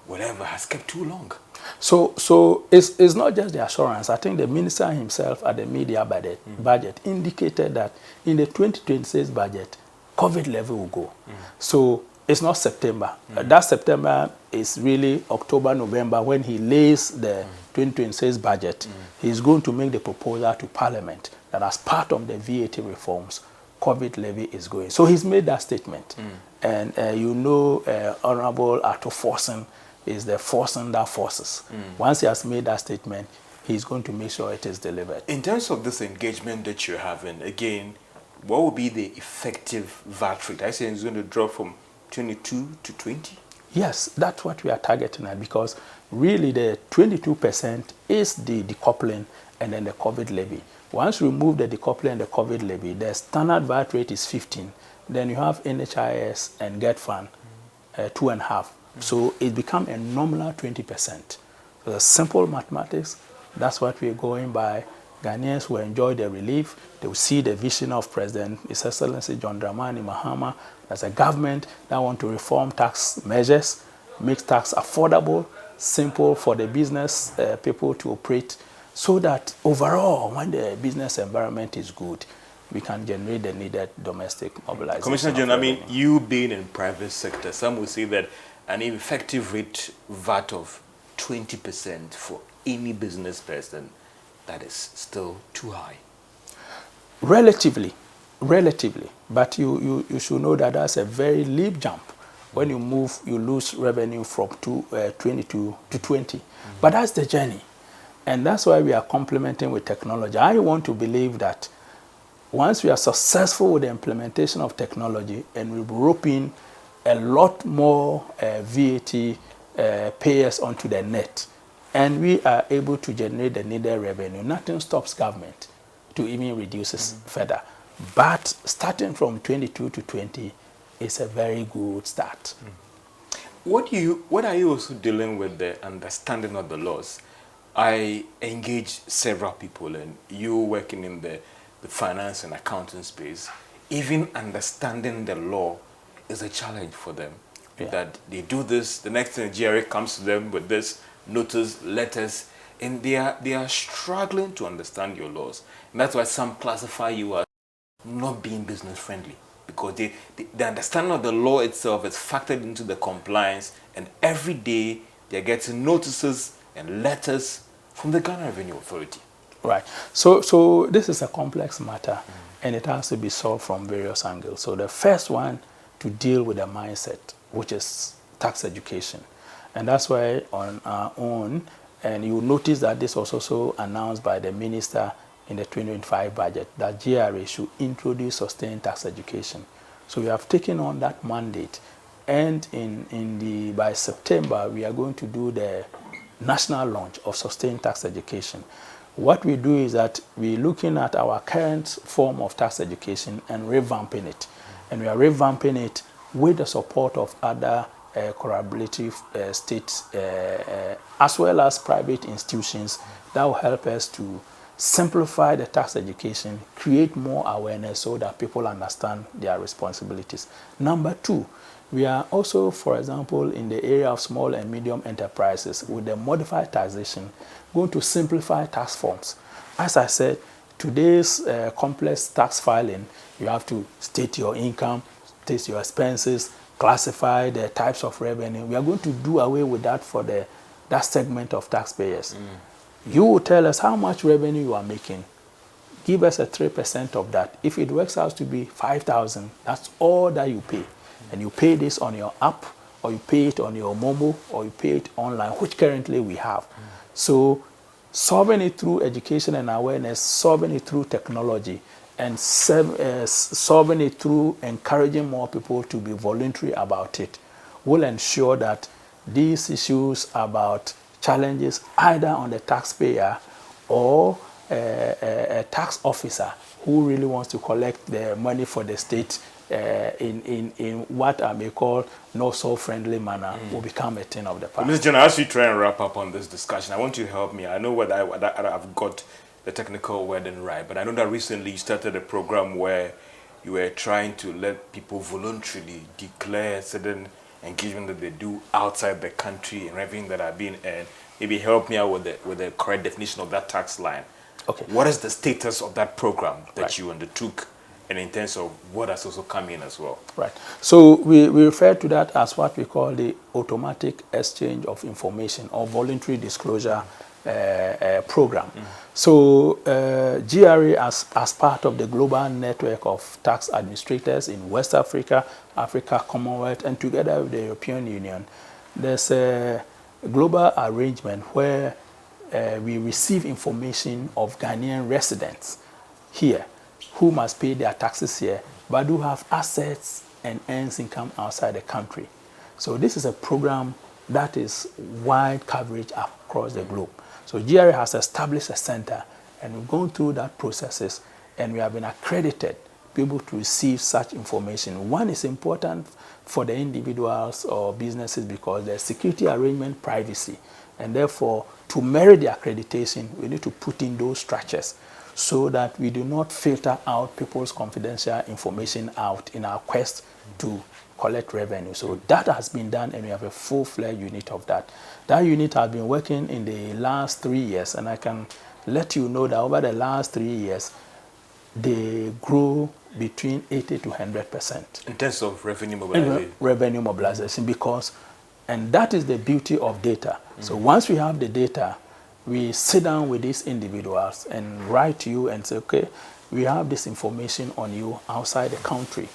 whatever has kept too long. So it's not just the assurance. I think the minister himself at the media budget indicated that in the 2026 budget, COVID levy will go. So it's not September. That September is really October, November when he lays the 2026 budget. He's going to make the proposal to Parliament that as part of the VAT reforms, COVID levy is going. So he's made that statement. And Honorable Arthur Forson is the forcing that forces. Once he has made that statement, he's going to make sure it is delivered. In terms of this engagement that you're having, again, what will be the effective VAT rate? I say it's going to drop from 22 to 20? Yes, that's what we are targeting at, because really the 22% is the decoupling and then the COVID levy. Once you remove the decoupling and the COVID levy, the standard VAT rate is 15. Then you have NHIS and GET Fund, 2.5. So it becomes a nominal 20%. So the simple mathematics, that's what we're going by. Ghanaians will enjoy the relief. They will see the vision of President His Excellency John Dramani Mahama as a government that want to reform tax measures, make tax affordable, simple for the business people to operate, so that overall, when the business environment is good, we can generate the needed domestic mobilization. Commissioner John, I mean, you being in private sector, some will say that an effective rate VAT of 20% for any business person, that is still too high. Relatively. But you should know that that's a very leap jump. When you move, you lose revenue from 22 to 20. But that's the journey. And that's why we are complementing with technology. I want to believe that once we are successful with the implementation of technology and we rope in a lot more VAT payers onto the net, and we are able to generate the needed revenue, nothing stops government to even reduce it further. But starting from 22 to 20 is a very good start. What are you also dealing with the understanding of the laws? I engage several people, and you working in the finance and accounting space, even understanding the law is a challenge for them. Yeah. That they do this, the next thing GRA comes to them with this notice, letters, and they are struggling to understand your laws. And that's why some classify you as not being business friendly, because the understanding of the law itself is factored into the compliance, and every day they're getting notices and letters from the Ghana Revenue Authority. Right. So this is a complex matter, and it has to be solved from various angles. So the first one, to deal with the mindset, which is tax education. And that's why on our own, and you notice that this was also announced by the minister in the 2025 budget, that GRA should introduce sustained tax education. So we have taken on that mandate, and by September, we are going to do the national launch of sustained tax education. What we do is that we're looking at our current form of tax education and revamping it. And we are revamping it with the support of other collaborative states as well as private institutions that will help us to simplify the tax education, create more awareness so that people understand their responsibilities. Number two, we are also, for example, in the area of small and medium enterprises with the modified taxation, going to simplify tax forms. As I said, today's complex tax filing, you have to state your income, state your expenses, classify the types of revenue. We are going to do away with that for that segment of taxpayers. You will tell us how much revenue you are making. Give us a 3% of that. If it works out to be 5,000, that's all that you pay. And you pay this on your app, or you pay it on your mobile, or you pay it online, which currently we have. So solving it through education and awareness, solving it through technology, and solving it through encouraging more people to be voluntary about it will ensure that these issues about challenges either on the taxpayer or a tax officer who really wants to collect the money for the state in what I may call not so friendly manner will become a thing of the past. Mr. General, as you try and wrap up on this discussion, I want you to help me. I know whether I've got the technical wording right, but I know that recently you started a program where you were trying to let people voluntarily declare certain engagement that they do outside the country and everything that are being earned. Maybe help me out with the correct definition of that tax line. Okay. What is the status of that program that you undertook, and in terms of what has also come in as well? Right. So we refer to that as what we call the automatic exchange of information or voluntary disclosure program. So GRA, as part of the global network of tax administrators in West Africa, Africa, Commonwealth, and together with the European Union, there's a global arrangement where we receive information of Ghanaian residents here who must pay their taxes here, but who have assets and earns income outside the country. So this is a program that is wide coverage across the globe. So GRA has established a center, and we've gone through that processes, and we have been accredited to be able to receive such information. One is important for the individuals or businesses because there's security arrangement, privacy, and therefore to merit the accreditation, we need to put in those structures so that we do not filter out people's confidential information out in our quest to collect revenue. So that has been done, and we have a full-fledged unit of that. That unit has been working in the last 3 years, and I can let you know that over the last 3 years, they grew between 80 to 100%. In terms of revenue mobilization? Revenue mobilization, because, and that is the beauty of data. So once we have the data, we sit down with these individuals and write to you and say, okay, we have this information on you outside the country.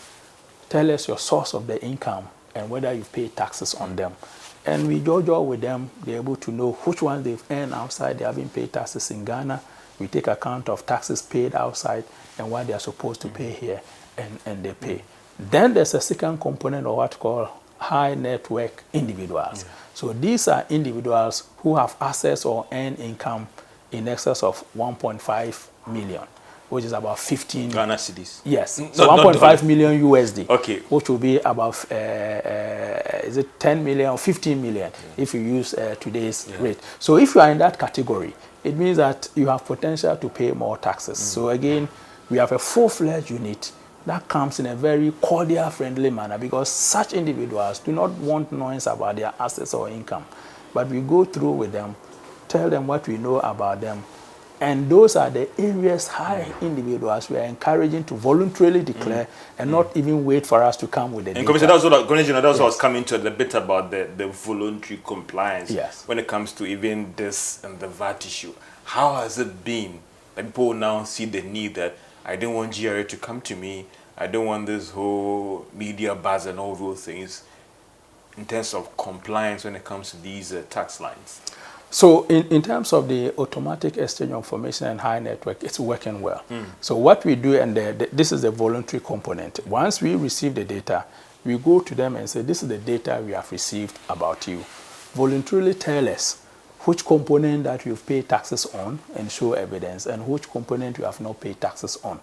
Tell us your source of the income and whether you pay taxes on them. And we judge with them, they're able to know which ones they've earned outside, they haven't paid taxes in Ghana. We take account of taxes paid outside and what they are supposed to pay here, and they pay. Then there's a second component of what we call high network individuals. So these are individuals who have assets or earn income in excess of 1.5 million, which is about 15 Ghana cedis. Yes, so 1.5 million USD. Okay. Which will be about is it 10 million or 15 million if you use today's rate. So if you are in that category, it means that you have potential to pay more taxes. So again, we have a full-fledged unit that comes in a very cordial, friendly manner, because such individuals do not want noise about their assets or income. But we go through with them, tell them what we know about them, and those are the areas high individuals we are encouraging to voluntarily declare and not even wait for us to come with the data. And that's what I was coming to a bit about the voluntary compliance. Yes. When it comes to even this and the VAT issue, how has it been that people now see the need that I don't want GRA to come to me, I don't want this whole media buzz and all those things in terms of compliance when it comes to these tax lines? So in terms of the automatic exchange of information and high network, it's working well. So what we do, and this is the voluntary component. Once we receive the data, we go to them and say, this is the data we have received about you. Voluntarily tell us which component that you've paid taxes on and show evidence, and which component you have not paid taxes on,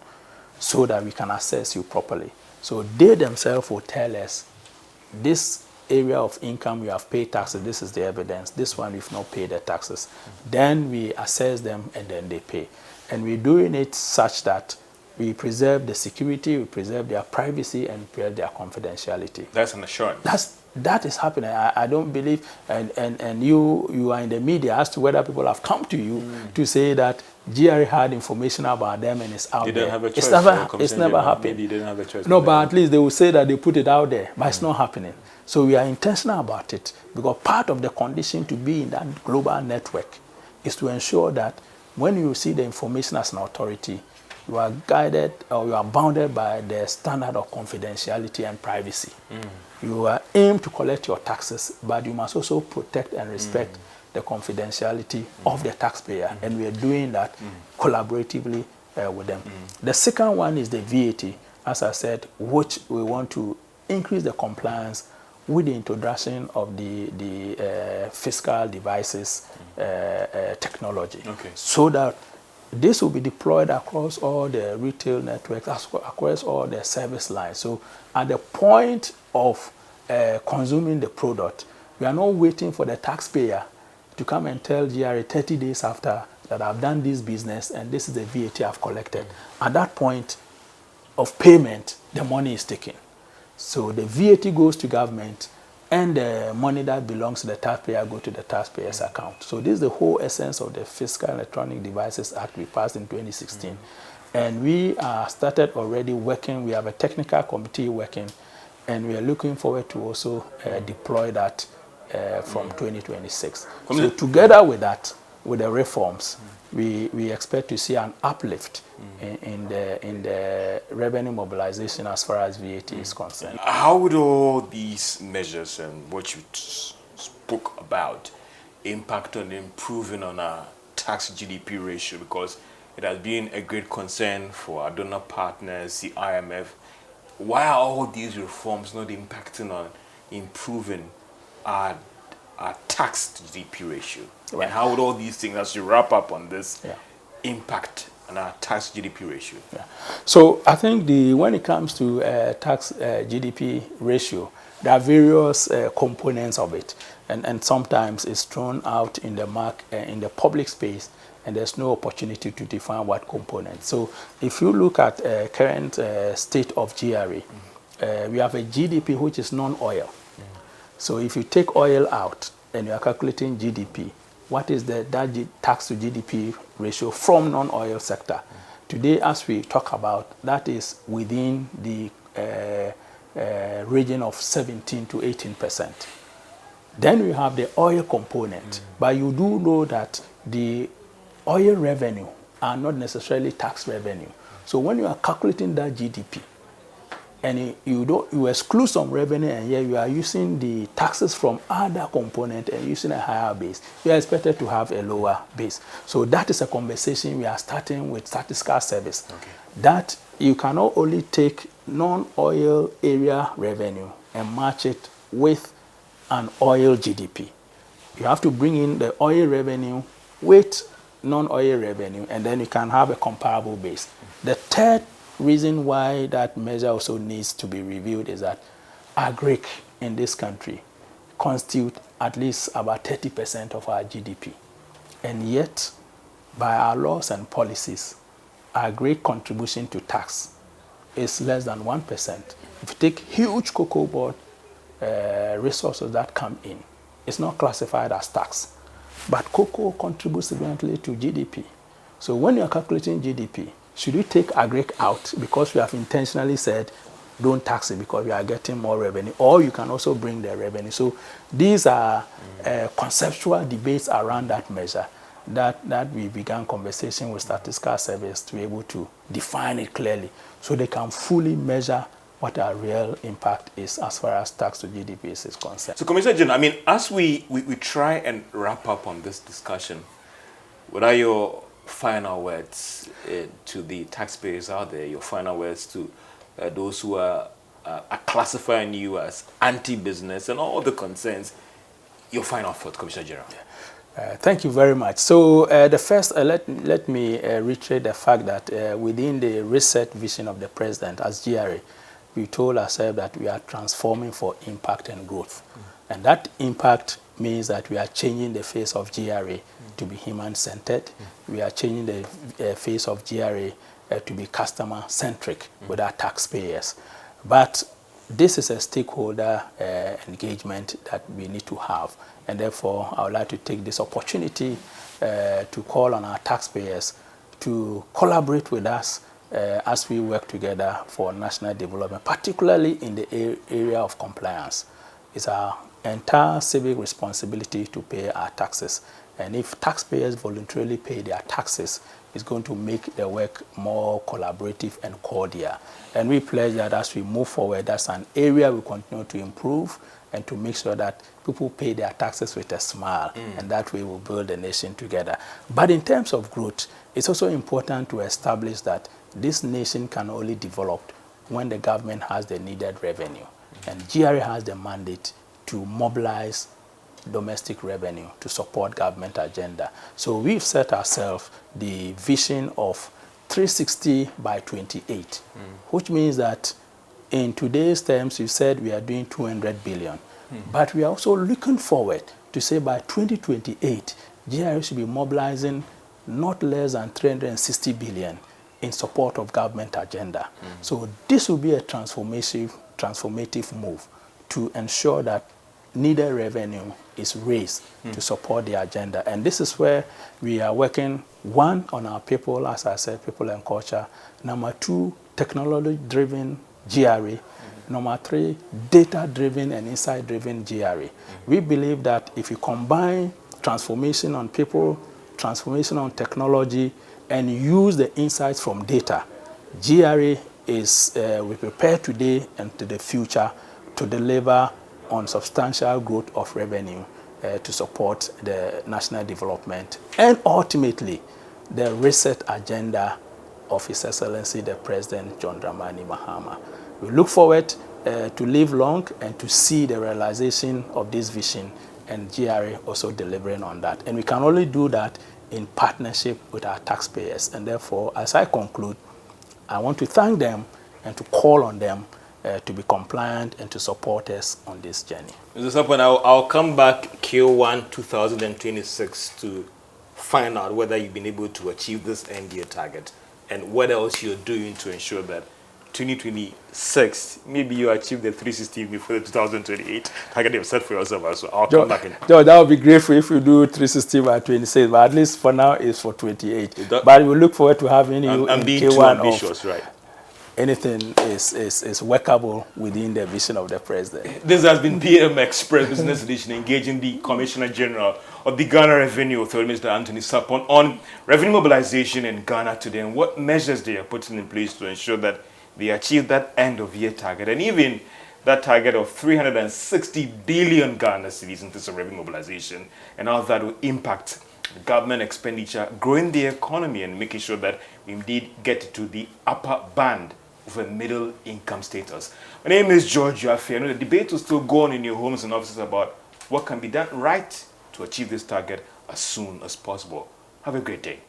so that we can assess you properly. So they themselves will tell us, this area of income you have paid taxes, this is the evidence. This one we've not paid the taxes. Then we assess them, and then they pay. And we're doing it such that we preserve the security, we preserve their privacy, and preserve their confidentiality. That's an assurance. That is happening. I don't believe, and you are in the media as to whether people have come to you to say that GRA had information about them and it's out there. Didn't have a choice. It's never happened. Maybe you didn't have a choice. No, but at least they will say that they put it out there, but it's not happening. So we are intentional about it, because part of the condition to be in that global network is to ensure that when you see the information as an authority, you are guided or you are bounded by the standard of confidentiality and privacy. You are aimed to collect your taxes, but you must also protect and respect the confidentiality of the taxpayer, and we are doing that collaboratively with them. The second one is the VAT, as I said, which we want to increase the compliance with the introduction of the fiscal devices technology, so that this will be deployed across all the retail networks, across all the service lines. So at the point of consuming the product, we are not waiting for the taxpayer to come and tell GRA 30 days after that I've done this business and this is the VAT I've collected. At that point of payment, the money is taken. So the VAT goes to government, and the money that belongs to the taxpayer go to the taxpayer's account. So this is the whole essence of the Fiscal Electronic Devices Act we passed in 2016. And we started already working. We have a technical committee working, and we are looking forward to also deploy that from 2026. So together with that, with the reforms, we expect to see an uplift in the revenue mobilization as far as VAT is concerned. How would all these measures and what you spoke about impact on improving on our tax GDP ratio? Because it has been a great concern for our donor partners, the IMF. Why are all these reforms not impacting on improving our tax to GDP ratio? Right. And how would all these things, as you wrap up on this, Yeah. impact on our tax GDP ratio? Yeah. So I think when it comes to tax GDP ratio, there are various components of it, and sometimes it's thrown out in the in the public space, and there's no opportunity to define what component. So if you look at current state of GRA, we have a GDP which is non-oil. So if you take oil out and you are calculating GDP, what is that tax to GDP ratio from non-oil sector? Today, as we talk about, that is within the region of 17 to 18%. Then we have the oil component, but you do know that the oil revenue are not necessarily tax revenue. So when you are calculating that GDP, and you exclude some revenue, and yet you are using the taxes from other component and using a higher base, you are expected to have a lower base. So that is a conversation we are starting with statistical service. Okay. That you cannot only take non-oil area revenue and match it with an oil GDP. You have to bring in the oil revenue with non-oil revenue, and then you can have a comparable base. The third reason why that measure also needs to be reviewed is that agric in this country constitute at least about 30% of our GDP. And yet, by our laws and policies, agric contribution to tax is less than 1%. If you take huge cocoa board resources that come in, it's not classified as tax. But cocoa contributes significantly to GDP. So when you're calculating GDP, should we take agric out because we have intentionally said don't tax it because we are getting more revenue, or you can also bring the revenue? So these are conceptual debates around that measure that we began conversation with statistical service to be able to define it clearly so they can fully measure what our real impact is as far as tax to GDP is concerned. So Commissioner General, I mean, as we try and wrap up on this discussion, what are your final words to the taxpayers out there, your final words to those who are classifying you as anti-business and all the concerns? Your final thought, Commissioner General. Thank you very much. So the first, let me reiterate the fact that within the reset vision of the President as GRA, we told ourselves that we are transforming for impact and growth. And that impact means that we are changing the face of GRA to be human-centered. We are changing the face of GRA to be customer-centric with our taxpayers. But this is a stakeholder engagement that we need to have. And therefore, I would like to take this opportunity to call on our taxpayers to collaborate with us as we work together for national development, particularly in the area of compliance. It's our entire civic responsibility to pay our taxes. And if taxpayers voluntarily pay their taxes, it's going to make the work more collaborative and cordial. And we pledge that as we move forward, that's an area we continue to improve and to make sure that people pay their taxes with a smile, and that way we'll build a nation together. But in terms of growth, it's also important to establish that this nation can only develop when the government has the needed revenue. And GRA has the mandate to mobilize domestic revenue to support government agenda. So we've set ourselves the vision of 360 by 28, which means that in today's terms, you said we are doing 200 billion. But we are also looking forward to say by 2028, GRA should be mobilizing not less than 360 billion in support of government agenda. So this will be a transformative move to ensure that needed revenue is raised to support the agenda. And this is where we are working, one, on our people, as I said, people and culture. Number two, technology-driven GRA. Number three, data-driven and insight-driven GRA. We believe that if you combine transformation on people, transformation on technology, and use the insights from data, GRA is, we prepare today and to the future to deliver on substantial growth of revenue to support the national development and ultimately the reset agenda of His Excellency the President John Dramani Mahama. We look forward to live long and to see the realization of this vision, and GRA also delivering on that. And we can only do that in partnership with our taxpayers. And therefore, as I conclude, I want to thank them and to call on them to be compliant and to support us on this journey. Mr. Sapon, I'll come back Q1 2026 to find out whether you've been able to achieve this end year target and what else you're doing to ensure that 2026, maybe you achieve the 360 before the 2028 target you've set for yourself. So I'll come back in. That would be grateful if you do 360 by 26, but at least for now it's for 28. But we look forward to having you in being K1 too ambitious, right? Anything is workable within the vision of the president. This has been PM Express Business Edition, engaging the Commissioner General of the Ghana Revenue Authority, Mr. Anthony Sapon, on revenue mobilization in Ghana today and what measures they are putting in place to ensure that they achieve that end of year target and even that target of 360 billion Ghana cedis in terms of revenue mobilization, and how that will impact government expenditure, growing the economy and making sure that we indeed get to the upper band of a middle income status. My name is George Wiafe. I know the debate will still go on in your homes and offices about what can be done right to achieve this target as soon as possible. Have a great day.